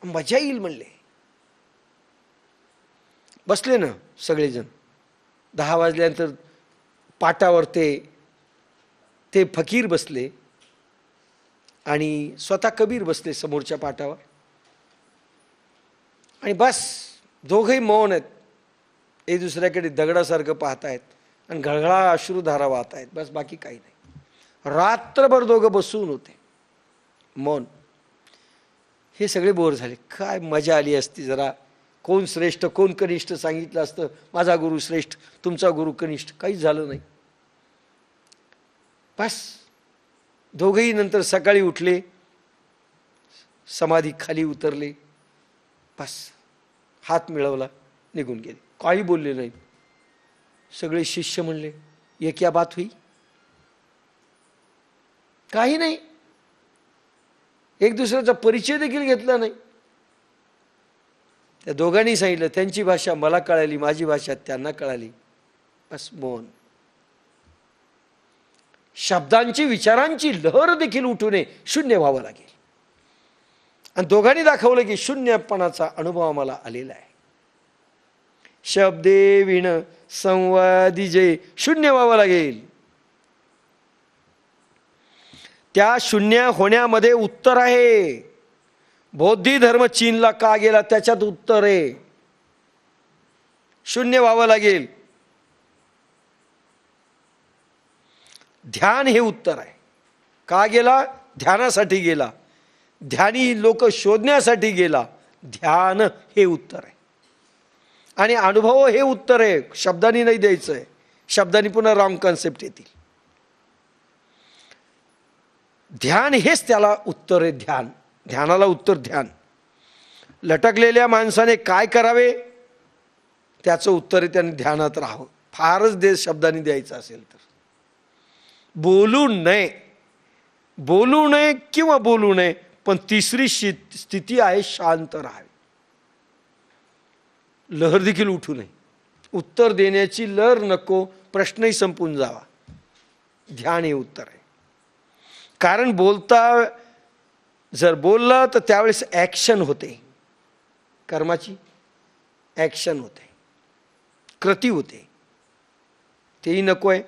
मजा येईल म्हणले. बसले ना सगळेजण. 10 वाजल्यानंतर पाटावर ते फकीर बसले आणि स्वतः कबीर बसले समोरच्या पाटावर. आणि बस दोघंही मौन आहेत, एक दुसऱ्याकडे दगडासारखं पाहतायत आणि घळघळा अश्रुधारा वाहत आहेत. बस बाकी काही नाही. रात्रभर दोघं बसून होते मौन. हे सगळे बोर झाले. काय मजा आली असती जरा. कोण श्रेष्ठ कोण कनिष्ठ सांगितलं असतं. माझा गुरु श्रेष्ठ, तुमचा गुरु कनिष्ठ. काहीच झालं नाही. बस दोघेही नंतर सकाळी उठले, समाधी खाली उतरले, बस हात मिळवला, निघून गेले. काही बोलले नाही. सगळे शिष्य म्हणले ये क्या बात हुई? काही नाही. एक दुसऱ्याचा परिचय देखील घेतला नाही. त्या दोघांनी सांगितलं, त्यांची भाषा मला कळाली, माझी भाषा त्यांना कळाली, बस मौन. शब्दांची विचारांची लहर देखील उठू नये, शून्य व्हावं लागेल. आणि दोघांनी दाखवलं की शून्यपणाचा अनुभव आम्हाला आलेला आहे. शब्दे विण संवादिजे, शून्य व्हावं लागेल. त्या शून्य होण्यामध्ये उत्तर आहे. बौद्धी धर्म चीनला का गेला त्याच्यात उत्तर आहे. शून्य व्हावं लागेल. ध्यान हे उत्तर आहे. का गेला? ध्यानासाठी गेला. ध्यानी लोक शोधण्यासाठी गेला. ध्यान हे उत्तर आहे. आणि अनुभव हे उत्तर आहे. शब्दांनी नाही द्यायचं आहे. शब्दांनी पुन्हा रॉंग कन्सेप्ट येतील. ध्यान हेच त्याला उत्तर आहे. ध्यान, ध्यानाला उत्तर ध्यान. लटकलेल्या माणसाने काय करावे त्याचं उत्तर आहे, त्याने ध्यानात राहावं. फारच शब्दांनी द्यायचं असेल तर बोलू नये. बोलू नये किंवा बोलू नये, पण तिसरी स्थिती आहे शांत राहावे. लहर देखील उठू नये. उत्तर देण्याची लहर नको, प्रश्नही संपून जावा. ध्यान हे उत्तर आहे. कारण बोलता जर बोललं तर त्यावेळेस ॲक्शन होते. कर्माची ॲक्शन होते, कृती होते. तेही नको आहे.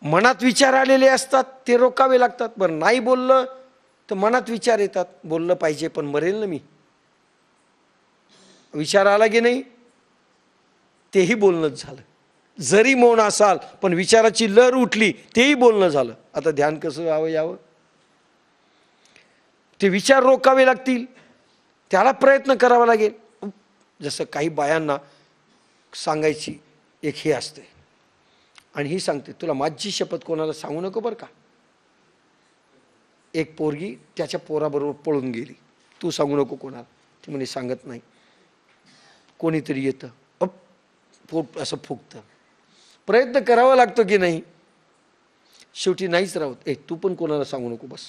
मनात विचार आलेले असतात ते रोकावे लागतात. बरं नाही बोललं तर मनात विचार येतात, बोललं पाहिजे पण मरेल ना मी. विचार आला की नाही तेही बोलणंच झालं. जरी मौन असाल पण विचाराची लहर उठली तेही बोलणं झालं. आता ध्यान कसं यावं? ते विचार रोकावे लागतील, त्याला प्रयत्न करावा लागेल. जसं काही बायांना सांगायची एक हे असते आणि ही सांगते, तुला माझी शपथ कोणाला सांगू नको बरं का. एक पोरगी त्याच्या पोराबरोबर पळून गेली, तू सांगू नको कोणाला. ती म्हणे सांगत नाही. कोणीतरी येतं, पोट असं फुगतं. प्रयत्न करावा लागतो की नाही. शेवटी नाहीच राहत. तू पण कोणाला सांगू नको बस.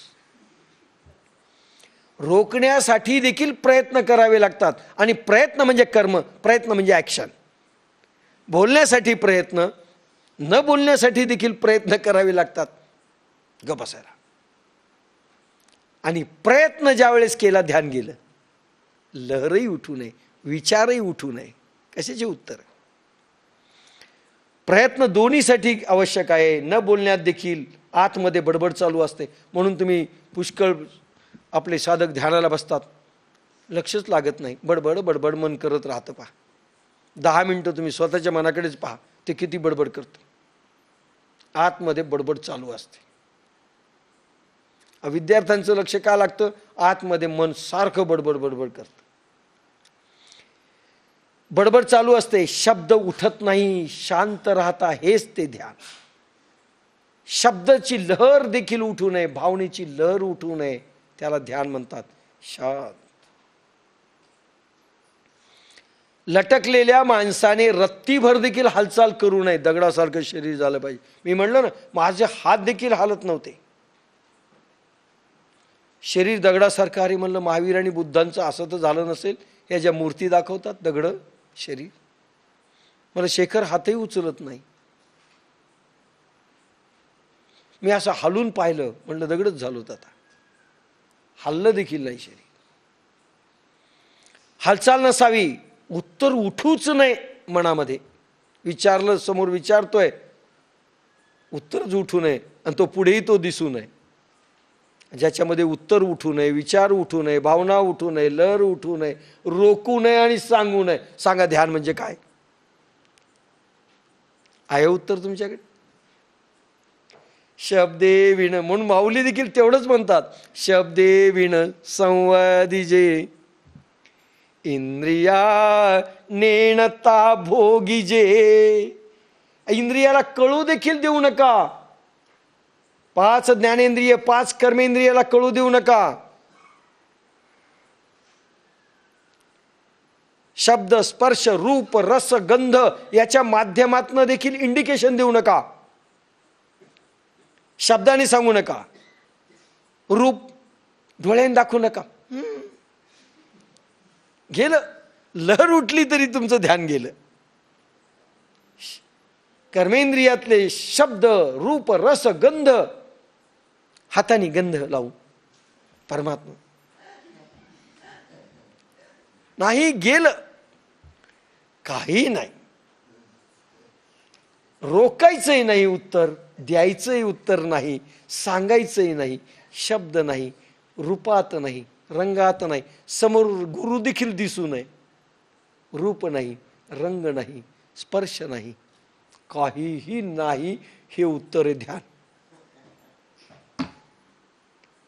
रोखण्यासाठी देखील प्रयत्न करावे लागतात. आणि प्रयत्न म्हणजे कर्म, प्रयत्न म्हणजे ॲक्शन. बोलण्यासाठी प्रयत्न, न बोलण्यासाठी देखील प्रयत्न करावे लागतात. ग बसायला. आणि प्रयत्न ज्या वेळेस केला ध्यान गेलं. लहरही उठू नये, विचारही उठू नये. कशाचे उत्तर? प्रयत्न दोन्हीसाठी आवश्यक आहे. न बोलण्यात देखील आतमध्ये बडबड चालू असते. म्हणून तुम्ही पुष्कळ आपले साधक ध्यानाला बसतात, लक्षच लागत नाही. बडबड बडबड मन करत राहतं. पहा 10 मिनिटं तुम्ही स्वतःच्या मनाकडेच पहा, ते किती बडबड करतं. आतमध्ये बडबड चालू असते. विद्यार्थ्यांचं लक्ष का लागतं? आतमध्ये मन सारखं बडबड बडबड करतं. बडबड चालू असते, शब्द उठत नाही, शांत राहता. हेच ते ध्यान. शब्दाची लहर देखील उठू नये, भावनेची लहर उठू नये, त्याला ध्यान म्हणतात. शांत. लटकलेल्या माणसाने रत्तीभर देखील हालचाल करू नये. दगडासारखं शरीर झालं पाहिजे. मी म्हणलं ना, माझे हात देखील हालत नव्हते. शरीर दगडासारखं. अरे म्हणलं, महावीर आणि बुद्धांचं असं तर झालं नसेल. या ज्या मूर्ती दाखवतात दगड शरीर, मला शेखर हातही उचलत नाही. मी असं हलून पाहिलं, म्हणलं दगडच झालो होता. आता हल्लं देखील नाही शरीर. हालचाल नसावी. उत्तर उठूच नये मनामध्ये. विचारलं, समोर विचारतोय, उत्तरच उठू नये. आणि तो पुढेही तो दिसू नये. ज्याच्यामध्ये उत्तर उठू नये, विचार उठू नये, भावना उठू नये, लहर उठू नये, रोखू नये आणि सांगू नये. सांगा ध्यान म्हणजे काय आहे? उत्तर तुमच्याकडे. शब्दे विण, म्हणून माऊली देखील तेवढंच म्हणतात. शब्दे विण संवादिजे, इंद्रिया नेणता भोगीजे. इंद्रियाला कळू देखील देऊ नका. 5 ज्ञानेंद्रिय, 5 कर्मेंद्रियाला कळू देऊ नका. शब्द, स्पर्श, रूप, रस, गंध याच्या माध्यमातून देखील इंडिकेशन देऊ नका. शब्दाने सांगू नका. रूप डोळ्याने दाखवू नका. गेलं. लहर उठली तरी तुमचं ध्यान गेलं. कर्मेंद्रियातले शब्द, रूप, रस, गंध, हाताने गंध लावू परमात्मा नाही गेलं, काही नाही. रोकायचंही नाही उत्तर, द्यायचंही उत्तर नाही, सांगायचंही नाही, शब्द नाही, रूपात नाही, रंगात नाही, समोर गुरु देखील दिसू नये, रूप नाही, रंग नाही, स्पर्श नाही, काहीही नाही. हे उत्तर आहे ध्यान.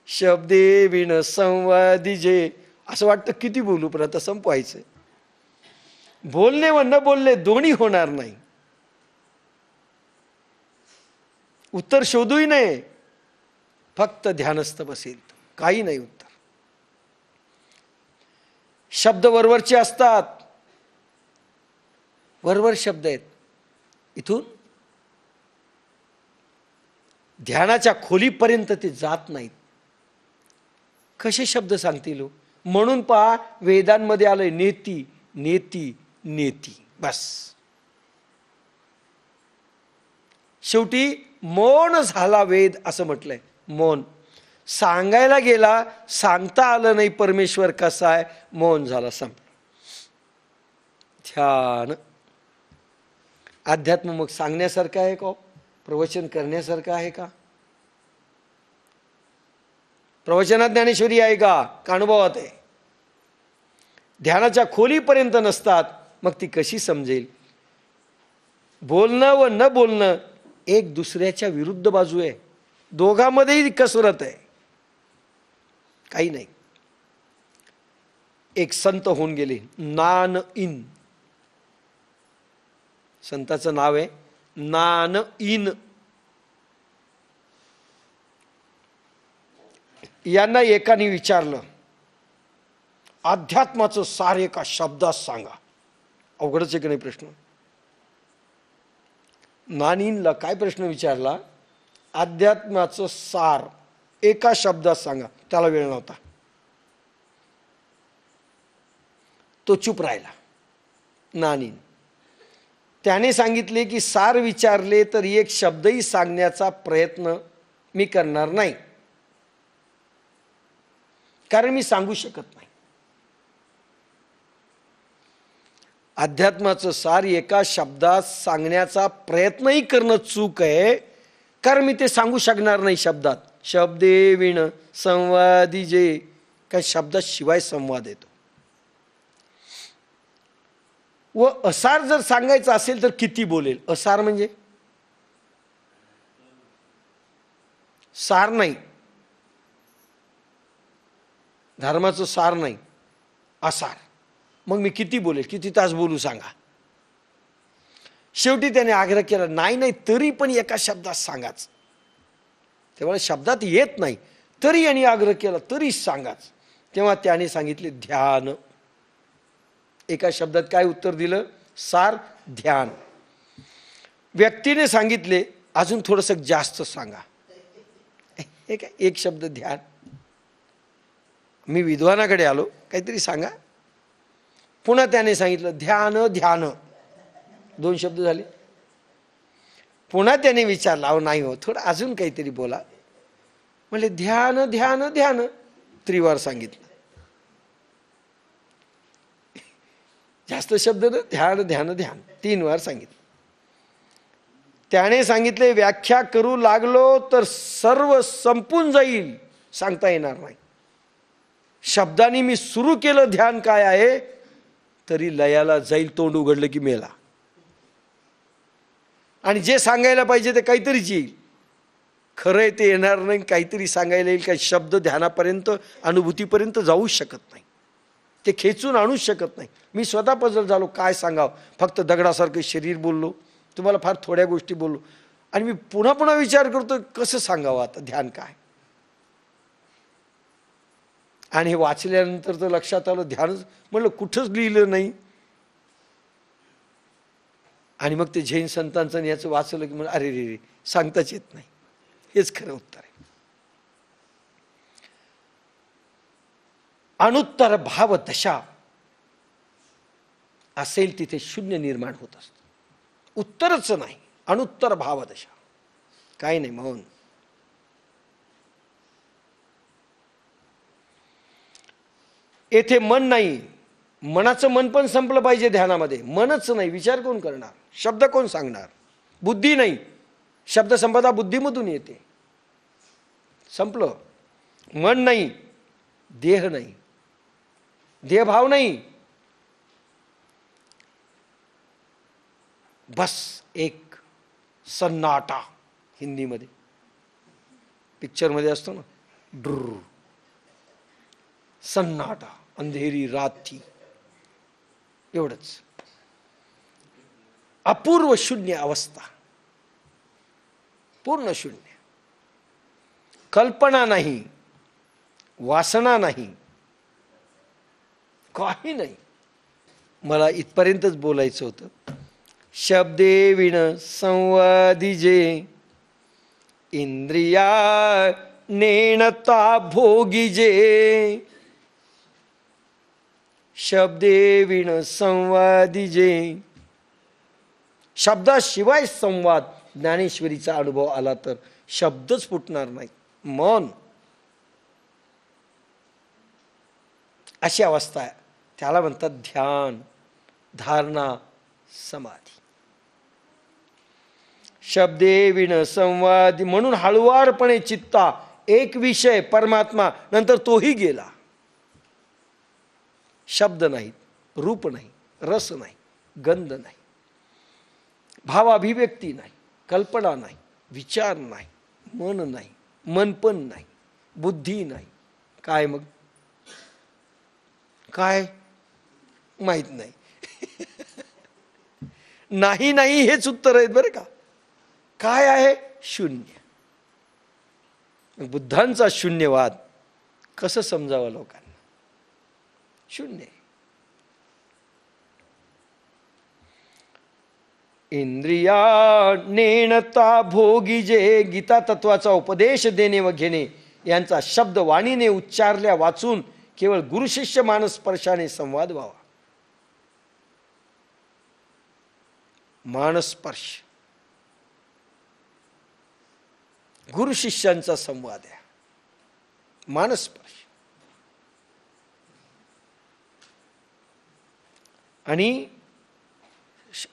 शब्दे विण संवादिजे. असं वाटतं किती बोलू, पण आता संपवायचं. बोलणे व न बोलणे दोन्ही होणार नाही. उत्तर शोधूही नये, फक्त ध्यानस्थ बसेल, काही नाही उत्तर. शब्द वरवरचे असतात, वरवर शब्द आहेत, इथून ध्यानाच्या खोलीपर्यंत ते जात नाहीत. कसे शब्द सांगतील? म्हणून पहा, वेदांमध्ये आलंय नेती नेती नेती. बस शेवटी मौन झाला वेद असं म्हटलंय. मौन सांगायला गेला, सांगता आलं नाही परमेश्वर कसा आहे, मौन झाला, संपलं. ध्यान अध्यात्म मग सांगण्यासारखं आहे का? प्रवचन करण्यासारखं आहे का? प्रवचनात ज्ञानेश्वरी आहे का? अनुभवात आहे. ध्यानाच्या खोलीपर्यंत नसतात, मग ती कशी समजेल? बोलणं व न बोलणं एक दुसऱ्याच्या विरुद्ध बाजू आहे, दोघांमध्येही कसरत आहे, काही नाही. एक संत होऊन गेले, नान इन, संताचं नाव आहे नान इन. यांना एकाने विचारलं, अध्यात्माचं सार एका शब्दात सांगा. अवघडच आहे की नाही प्रश्न? नानीनला काय प्रश्न विचारला? अध्यात्माचं सार एका शब्दात सांगा. त्याला वेळ नव्हता, तो चुप राहिला. नानीन त्याने सांगितले की सार विचारले तर एक शब्दही सांगण्याचा प्रयत्न मी करणार नाही, कारण मी सांगू शकत नाही. अध्यात्माचं सार एका शब्दात सांगण्याचा प्रयत्नही करणं चूक आहे, कारण मी ते सांगू शकणार नाही शब्दात. शब्दे विण संवादिजे, काय शब्दाशिवाय संवाद येतो. व असार जर सांगायचं असेल तर किती बोलेल? असार म्हणजे सार नाही, धर्माचं सार नाही, असार. मग मी किती बोलेल, किती तास बोलू सांगा. शेवटी त्याने आग्रह केला, नाही नाही तरी पण एका शब्दात सांगाच. तेव्हा शब्दात येत नाही तरी यांनी आग्रह केला, तरी सांगाच. तेव्हा त्याने सांगितले ध्यान. एका शब्दात काय उत्तर दिलं? सार ध्यान. व्यक्तीने सांगितले अजून थोडस जास्त सांगा. हे काय एक शब्द ध्यान? मी विद्वानाकडे आलो, काहीतरी सांगा. पुन्हा त्याने सांगितलं ध्यान ध्यान, 2 शब्द झाले. पुन्हा त्याने विचारलं, अहो नाही हो, थोडं अजून काहीतरी बोला. म्हणले ध्यान ध्यान ध्यान, त्रिवार सांगितलं. जास्त शब्द ना, ध्यान ध्यान ध्यान 3 वार सांगितलं. त्याने सांगितले व्याख्या करू लागलो तर सर्व संपून जाईल, सांगता येणार नाही. शब्दांनी मी सुरू केलं ध्यान काय आहे, तरी लयाला जाईल, तोंड उघडलं की मेला. आणि जे सांगायला पाहिजे ते काहीतरीच येईल, खरं आहे ते येणार नाही. काहीतरी सांगायला येईल, काही शब्द ध्यानापर्यंत अनुभूतीपर्यंत जाऊच शकत नाही, ते खेचून आणूच शकत नाही. मी स्वतः पजल झालो, काय सांगावं. फक्त दगडासारखं शरीर बोललो, तुम्हाला फार थोड्या गोष्टी बोललो, आणि मी पुन्हा पुन्हा विचार करतो कसं सांगावं आता ध्यान काय. आणि हे वाचल्यानंतर तर लक्षात आलं ध्यानच, म्हणलं कुठंच लिहिलं नाही. आणि मग ते जैन संतांचं याचं वाचलं की म्हणलं अरे रे रे, सांगताच येत नाही. हेच खरं उत्तर आहे. अनुत्तर भाव दशा, असेल तिथे शून्य निर्माण होत असतं. उत्तरच नाही, अनुत्तर भावदशा, काही नाही. मौन. येथे मन नाही. मनाचं मन पण संपलं पाहिजे ध्यानामध्ये. मनच नाही, विचार कोण करणार, शब्द कोण सांगणार. बुद्धी नाही, शब्द संपदा बुद्धीमधून येते. संपलं. मन नाही, देह नाही, देहभाव नाही. बस एक सन्नाटा. हिंदीमध्ये पिक्चरमध्ये असतो ना, ड्र, सन्नाटा, अंधेरी रात थी, एवढंच. अपूर्व शून्य अवस्था, पूर्ण शून्य. कल्पना नाही, वासना नाही, काही नाही. मला इथपर्यंतच बोलायचं होतं. शब्दे विण संवादिजे इंद्रिया नेणता भोगिजे. शब्दे विण संवादिजे. शब्दाशिवाय संवाद, ज्ञानेश्वरीचा अनुभव आला तर शब्दच फुटणार नाही. मन, अशी अवस्था आहे. त्याला म्हणतात ध्यान, धारणा, समाधी. शब्दे विण संवादी. म्हणून हळुवारपणे चित्ता, एक विषय परमात्मा, नंतर तोही गेला. शब्द नाहीत, रूप नाही, रस नाही, गंध नाही, भावाभिव्यक्ती नाही, कल्पना नाही, विचार नाही, मन नाही, मन पण नाही, बुद्धी नाही. काय मग? काय माहित नाही. नाही नाही हेच उत्तर आहेत बरं का. काय आहे? शून्य. बुद्धांचा शून्यवाद कसं समजावं लोकांना? शून्य. इंद्रिया नेणता भोगिजे. गीता तत्वाचा उपदेश देणे व घेणे यांचा शब्द वाणीने उच्चारल्या वाचून केवळ गुरुशिष्य मानसस्पर्शाने संवाद व्हावा. मानसस्पर्श, गुरुशिष्यांचा संवाद आहे मानसस्पर्श. आणि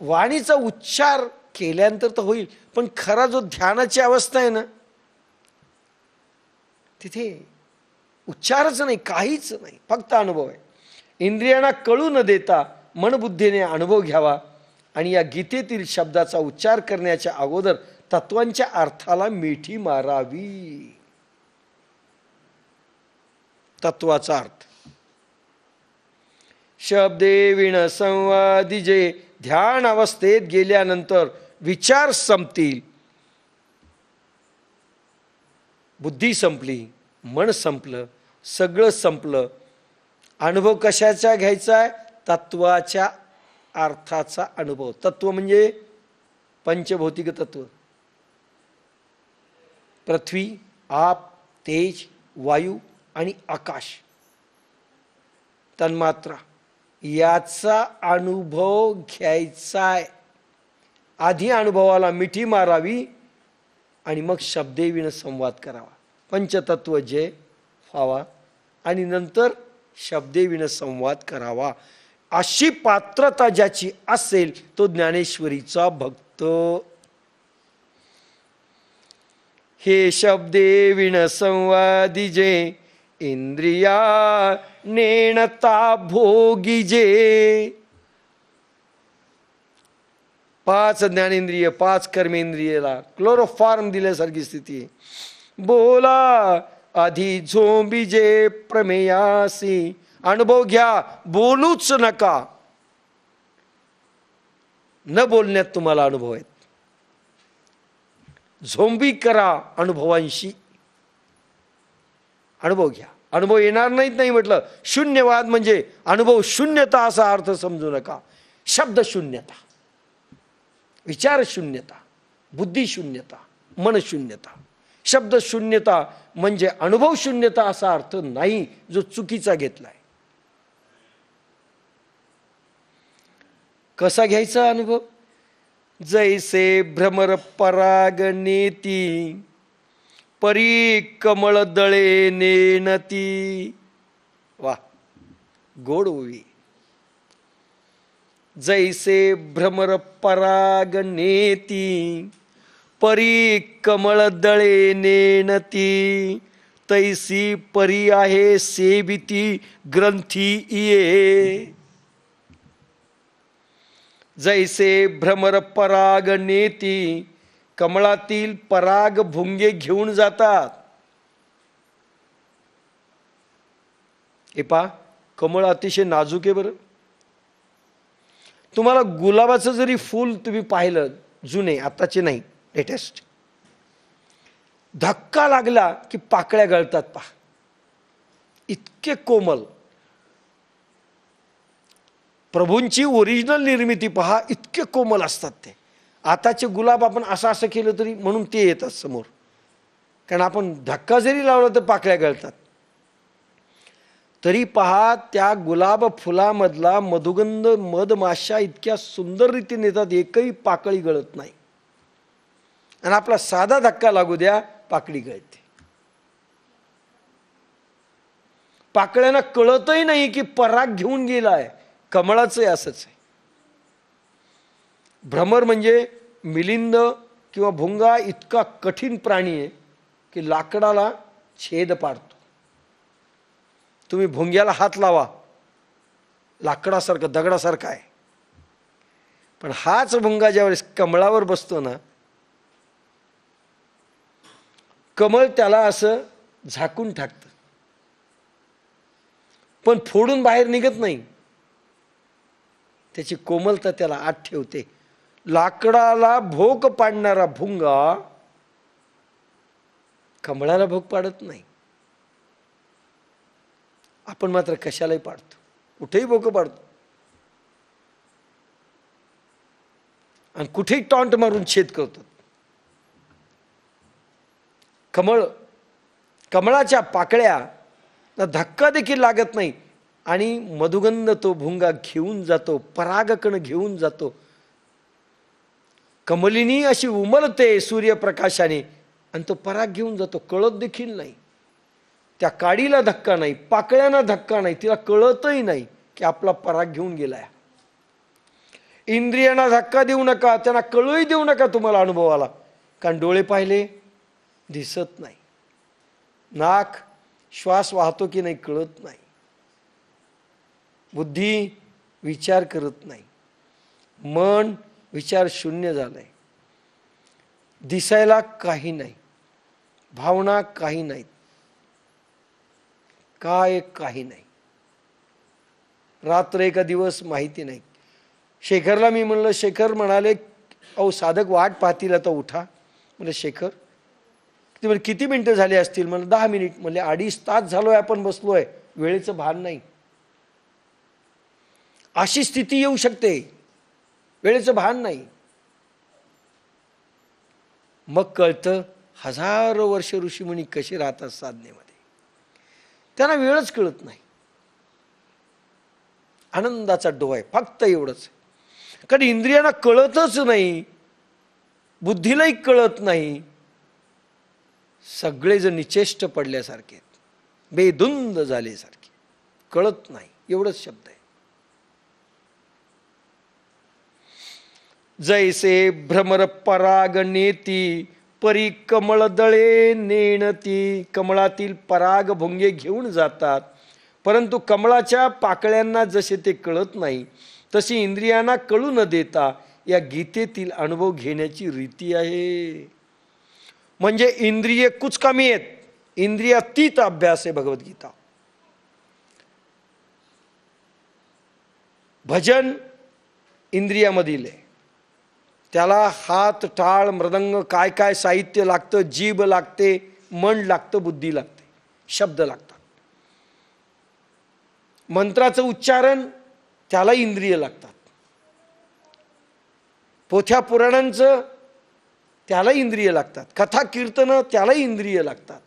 वाणीचा उच्चार केल्यानंतर तर होईल, पण खरा जो ध्यानाची अवस्था आहे ना, तिथे उच्चारच नाही, काहीच नाही, फक्त अनुभव आहे. इंद्रियांना कळू न देता मनबुद्धीने अनुभव घ्यावा. आणि या गीतेतील शब्दाचा उच्चार करण्याच्या अगोदर तत्वांच्या अर्थाला मिठी मारावी. तत्वाचा अर्थ. शब्दे विण संवादिजे. ध्यान अवस्थेत गेल्यानंतर विचार संपतील, बुद्धी संपली, मन संपलं, सगळं संपलं. अनुभव कशाचा घ्यायचा आहे? तत्वाच्या अर्थाचा अनुभव. तत्व म्हणजे पंचभौतिक तत्व. पृथ्वी, आप, तेज, वायू आणि आकाश, तन्मात्रा, याचा अनुभव घ्यायचा आहे. आधी अनुभवाला मिठी मारावी आणि मग शब्देविण संवाद करावा. पंचतत्व जय व्हावा आणि नंतर शब्देविण संवाद करावा. अशी पात्रता ज्याची असेल तो ज्ञानेश्वरीचा भक्त. हे शब्देविण संवादिजे इंद्रिया नेणता भोगिजे. 5 ज्ञानेंद्रिय, 5 कर्मेंद्रियला क्लोरोफॉर्म दिल्यासारखी स्थिती आहे. बोला आधी झोंबिजे प्रमेयासी. अनुभव घ्या, बोलूच नका. न बोलण्यात तुम्हाला अनुभव आहेत. झोंबी करा अनुभवांशी. अनुभव घ्या. अनुभव येणार नाहीत नाही म्हटलं. शून्यवाद म्हणजे अनुभव शून्यता असा अर्थ समजू नका. शब्द शून्यता, विचार शून्यता, बुद्धी शून्यता, मन शून्यता. शब्द शून्यता म्हणजे अनुभव शून्यता असा अर्थ नाही, जो चुकीचा घेतलाय. कसा घ्यायचा अनुभव? जैसे भ्रमर पराग नेती परी कमळ दळे नेणती. वा, गोड ओवी. जैसे भ्रमर पराग नेती परी कमळ दळे नेणती तैसी परी आहे सेविती ग्रंथी ये. जैसे भ्रमर पराग नेती, कमळातील पराग भुंगे घेऊन जातात. हे पहा, कमळ अतिशय नाजूक आहे बरं. तुम्हाला गुलाबाचं जरी फूल तुम्ही पाहिलं, जुने, आताचे नाही, लेटेस्ट, धक्का लागला की पाकळ्या गळतात. पहा, इतके कोमल. प्रभूंची ओरिजिनल निर्मिती पहा, इतके कोमल असतात ते. आताचे गुलाब आपण असं असं केलं तरी म्हणून ते येतात समोर, कारण आपण धक्का जरी लावला तर पाकळ्या गळतात. तरी पहा, त्या गुलाब फुलामधला मधुगंध मधमाशा इतक्या सुंदर रीतीने येतात, एकही पाकळी गळत नाही. आणि आपला साधा धक्का लागू द्या, पाकळी गळते. पाकळ्यांना कळतही नाही की पराग घेऊन गेलाय. कमळाचं असंच आहे. भ्रमर म्हणजे मिलिंद किंवा भुंगा इतका कठीण प्राणी आहे की लाकडाला छेद पाडतो. तुम्ही भुंग्याला हात लावा, लाकडासारखं, दगडासारखा आहे. पण हाच भुंगा ज्यावेळेस कमळावर बसतो ना, कमळ त्याला असं झाकून टाकतं, पण फोडून बाहेर निघत नाही. त्याची कोमलता त्याला आत ठेवते. लाकडाला भोक पाडणारा भुंगा कमळाला भोक पाडत नाही. आपण मात्र कशालाही पाडतो, कुठेही भोक पाडतो आणि कुठेही टॉन्ट मारून छेद करतो. कमळाच्या पाकळ्या धक्का देखील लागत नाही आणि मधुगंध तो भुंगा घेऊन जातो, परागकण घेऊन जातो. कमलिनी अशी उमलते सूर्यप्रकाशाने आणि तो पराग घेऊन जातो, कळत देखील नाही. त्या काडीला धक्का नाही, पाकळ्यांना धक्का नाही, तिला कळतही नाही की आपला पराग घेऊन गेलाय. इंद्रियांना धक्का देऊ नका, त्यांना कळूही देऊ नका तुम्हाला अनुभवाला, कारण डोळे पाहिले दिसत नाही, नाक श्वास वाहतो की नाही कळत नाही, बुद्धी विचार करत नाही, मन विचार शून्य झालंय, दिसायला काही नाही, भावना काही नाहीत, काय काही नाही. रात्र एका दिवस माहिती नाही. शेखरला मी म्हणलं, शेखर म्हणाले, अहो साधक वाट पाहतील, आता उठा. म्हणजे शेखर ते म्हणजे किती मिनिटं झाली असतील? म्हणलं 10 मिनिट. म्हणले 2.5 तास झालोय आपण बसलोय, वेळेचं भान नाही. अशी स्थिती येऊ शकते, वेळेचं भान नाही. मग कळतं हजारो वर्ष ऋषीमुनी कसे राहतात साधनेमध्ये, त्यांना वेळच कळत नाही. आनंदाचा डोळा आहे, फक्त एवढंच. कारण इंद्रियांना कळतच नाही, बुद्धीलाही कळत नाही. सगळेजण निचेष्ट पडल्यासारखे, बेधुंद झाल्यासारखे, कळत नाही. एवढंच शब्द आहे. जैसे भ्रमर पराग नेती परी कमळ दळे नेणती. कमळातील पराग भुंगे घेऊन जातात, परंतु कमळाच्या पाकळ्यांना जसे ते कळत नाही, तशी इंद्रियांना कळू न देता या गीतेतील अनुभव घेण्याची रीती आहे. म्हणजे इंद्रिय कुचकामी आहेत, इंद्रियातीत अभ्यास आहे भगवद्गीता. भजन इंद्रियामधील आहे, त्याला हात, टाळ, मृदंग, काय काय साहित्य लागतं, जीभ लागते, मन लागतं, बुद्धी लागते, शब्द लागतात. मंत्राचं उच्चारण त्याला इंद्रिय लागतात. पोथ्या पुराणांचं त्याला इंद्रिय लागतात. कथा कीर्तन त्याला इंद्रिय लागतात.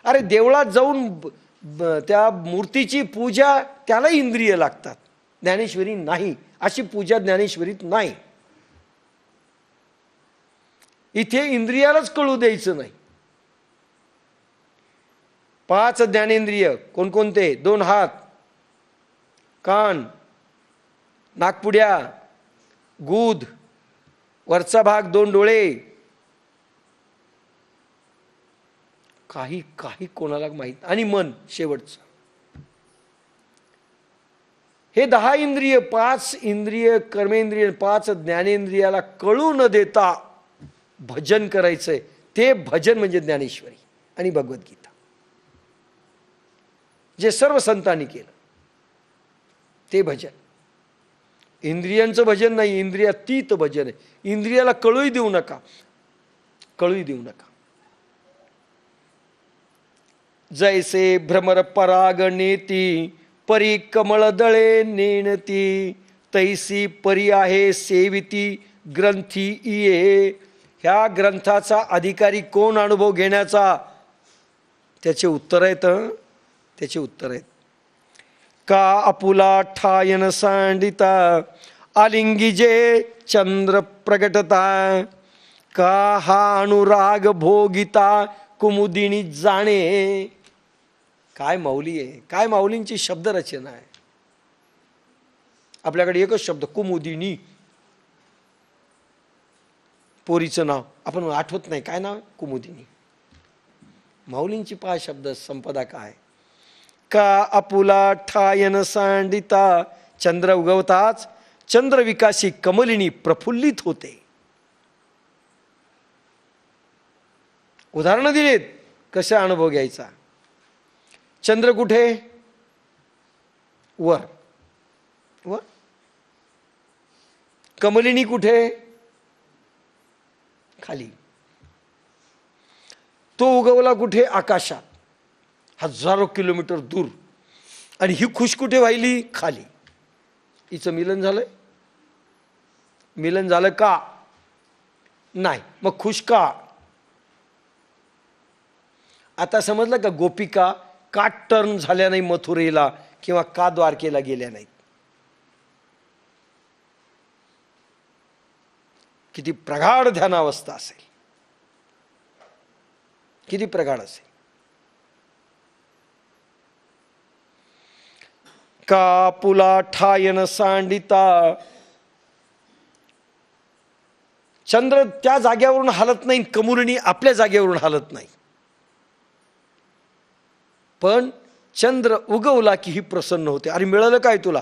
अरे देवळात जाऊन त्या मूर्तीची पूजा त्याला इंद्रिय लागतात. ज्ञानेश्वरी नाही, अशी पूजा ज्ञानेश्वरीत नाही. इथे इंद्रियालाच कळू द्यायचं नाही. 5 ज्ञानेंद्रिय कोणकोणते? 2 हात, कान, नाकपुड्या, गूद, वरचा भाग 2 डोळे. काही काही कोणाला माहित. आणि मन शेवटचं. हे 10 इंद्रिय, 5 इंद्रिय कर्मेंद्रिय, 5 ज्ञानेंद्रियाला कळू न देता भजन करायचंय. ते भजन म्हणजे ज्ञानेश्वरी आणि भगवद्गीता, जे सर्व संतांनी केलं ते भजन. इंद्रियांचं भजन नाही, इंद्रियातीत भजन आहे. इंद्रियाला कळूही देऊ नका, कळूही देऊ नका. जैसे भ्रमर पराग नेती, परी कमळ दळे नेणती, तैसी परी आहे सेविती ग्रंथी इये. ह्या ग्रंथाचा अधिकारी कोण अनुभव घेण्याचा? त्याचे उत्तर आहेत, त्याचे उत्तर आहेत. का आपुला ठायन सांडिता, आलिंगी जे चंद्र प्रगटता, का हा अनुराग भोगिता कुमुदिनी जाणे. काय माऊली आहे, काय माऊलींची शब्दरचना आहे. आपल्याकडे एकच शब्द कुमुदिनी. पोरीचं नाव आपण आठवत नाही, काय नाव? कुमुदिनी. माऊलींची 5 शब्द संपदा काय? का आपुला ठायन सांडिता, चंद्र उगवताच चंद्र विकासी कमलिनी प्रफुल्लित होते. उदाहरणं दिलेत कसा अनुभव घ्यायचा. चंद्र कुठे? वर वर. कमलिनी कुठे? खाली. तो उगवला कुठे? आकाशात, हजारो किलोमीटर दूर. आणि ही खुश कुठे वाहिली? खाली. हिचं मिलन झालंय? मिलन झालं का? नाही. मग खुश का? आता समजलं का गोपिका का टर्न झाल्या नाही मथुरेला किंवा का द्वारकेला गेल्या नाहीत? किती प्रगाढ ध्यानावस्था असेल, किती प्रगाढ असेल. का पुला ठायन सांडिता, चंद्र त्या जाग्यावरून हलत नाही, कमुलिनी आपल्या जागेवरून हलत नाही. पण चंद्र उगवला की ही प्रसन्न होते. अरे मिळालं काय तुला?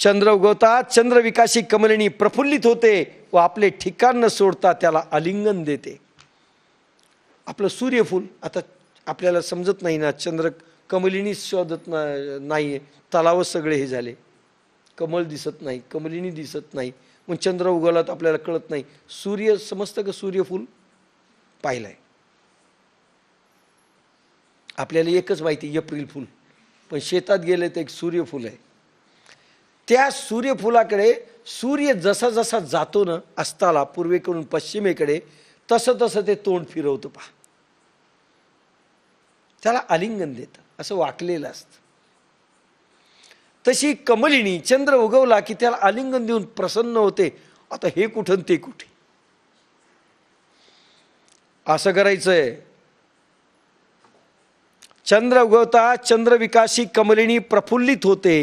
चंद्र उगवता चंद्र विकासी कमलिनी प्रफुल्लित होते व आपले ठिकाण न सोडता त्याला आलिंगन देते. आपलं सूर्यफूल आता आपल्याला समजत नाही ना, चंद्र कमलिनी शोधत नाही, तलाव सगळे हे झाले, कमळ दिसत नाही, कमलिनी दिसत नाही. मग चंद्र उगवला तर आपल्याला कळत नाही. सूर्य समजतं का? सूर्यफूल पाहिलंय आपल्याला, एकच माहिती एप्रिल फुल. पण शेतात गेले तर एक सूर्यफूल आहे. त्या सूर्यफुलाकडे सूर्य जसा जसा जातो ना अस्ताला, पूर्वेकडून पश्चिमेकडे, तसं तसं ते तोंड फिरवतं पहा. त्याला आलिंगन देतं, असं वाकलेलं असतं. तशी कमलिनी चंद्र उगवला की त्याला आलिंगन देऊन प्रसन्न होते. आता हे कुठं ते कुठे, असं करायचंय. चंद्र उगवता चंद्र विकासी कमलिनी प्रफुल्लित होते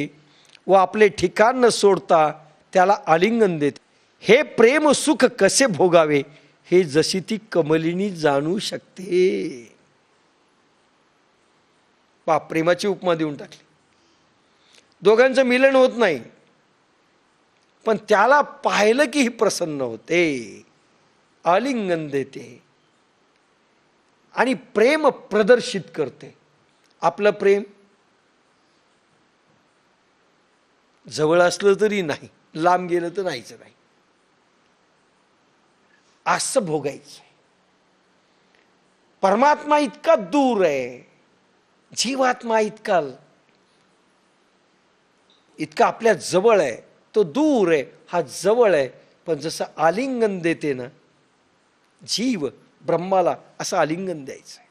व आपले ठिकाण न सोडता त्याला आलिंगन देते. हे प्रेम सुख कसे भोगावे हे जशी ती कमलिनी जाणू शकते. प्रेमाची उपमा देऊन टाकली. दोघांचं मिलन होत नाही, पण त्याला पाहिलं की ही प्रसन्न होते, आलिंगन देते आणि प्रेम प्रदर्शित करते. आपलं प्रेम जवळ असलं तरी नाही, लांब गेलं तर नाहीच नाही, असं भोगायचं. परमात्मा इतका दूर आहे, जीवात्मा इतका आपल्या जवळ आहे. तो दूर आहे, हा जवळ आहे. पण जसं आलिंगन देते ना जीव ब्रह्माला, असं आलिंगन द्यायचं.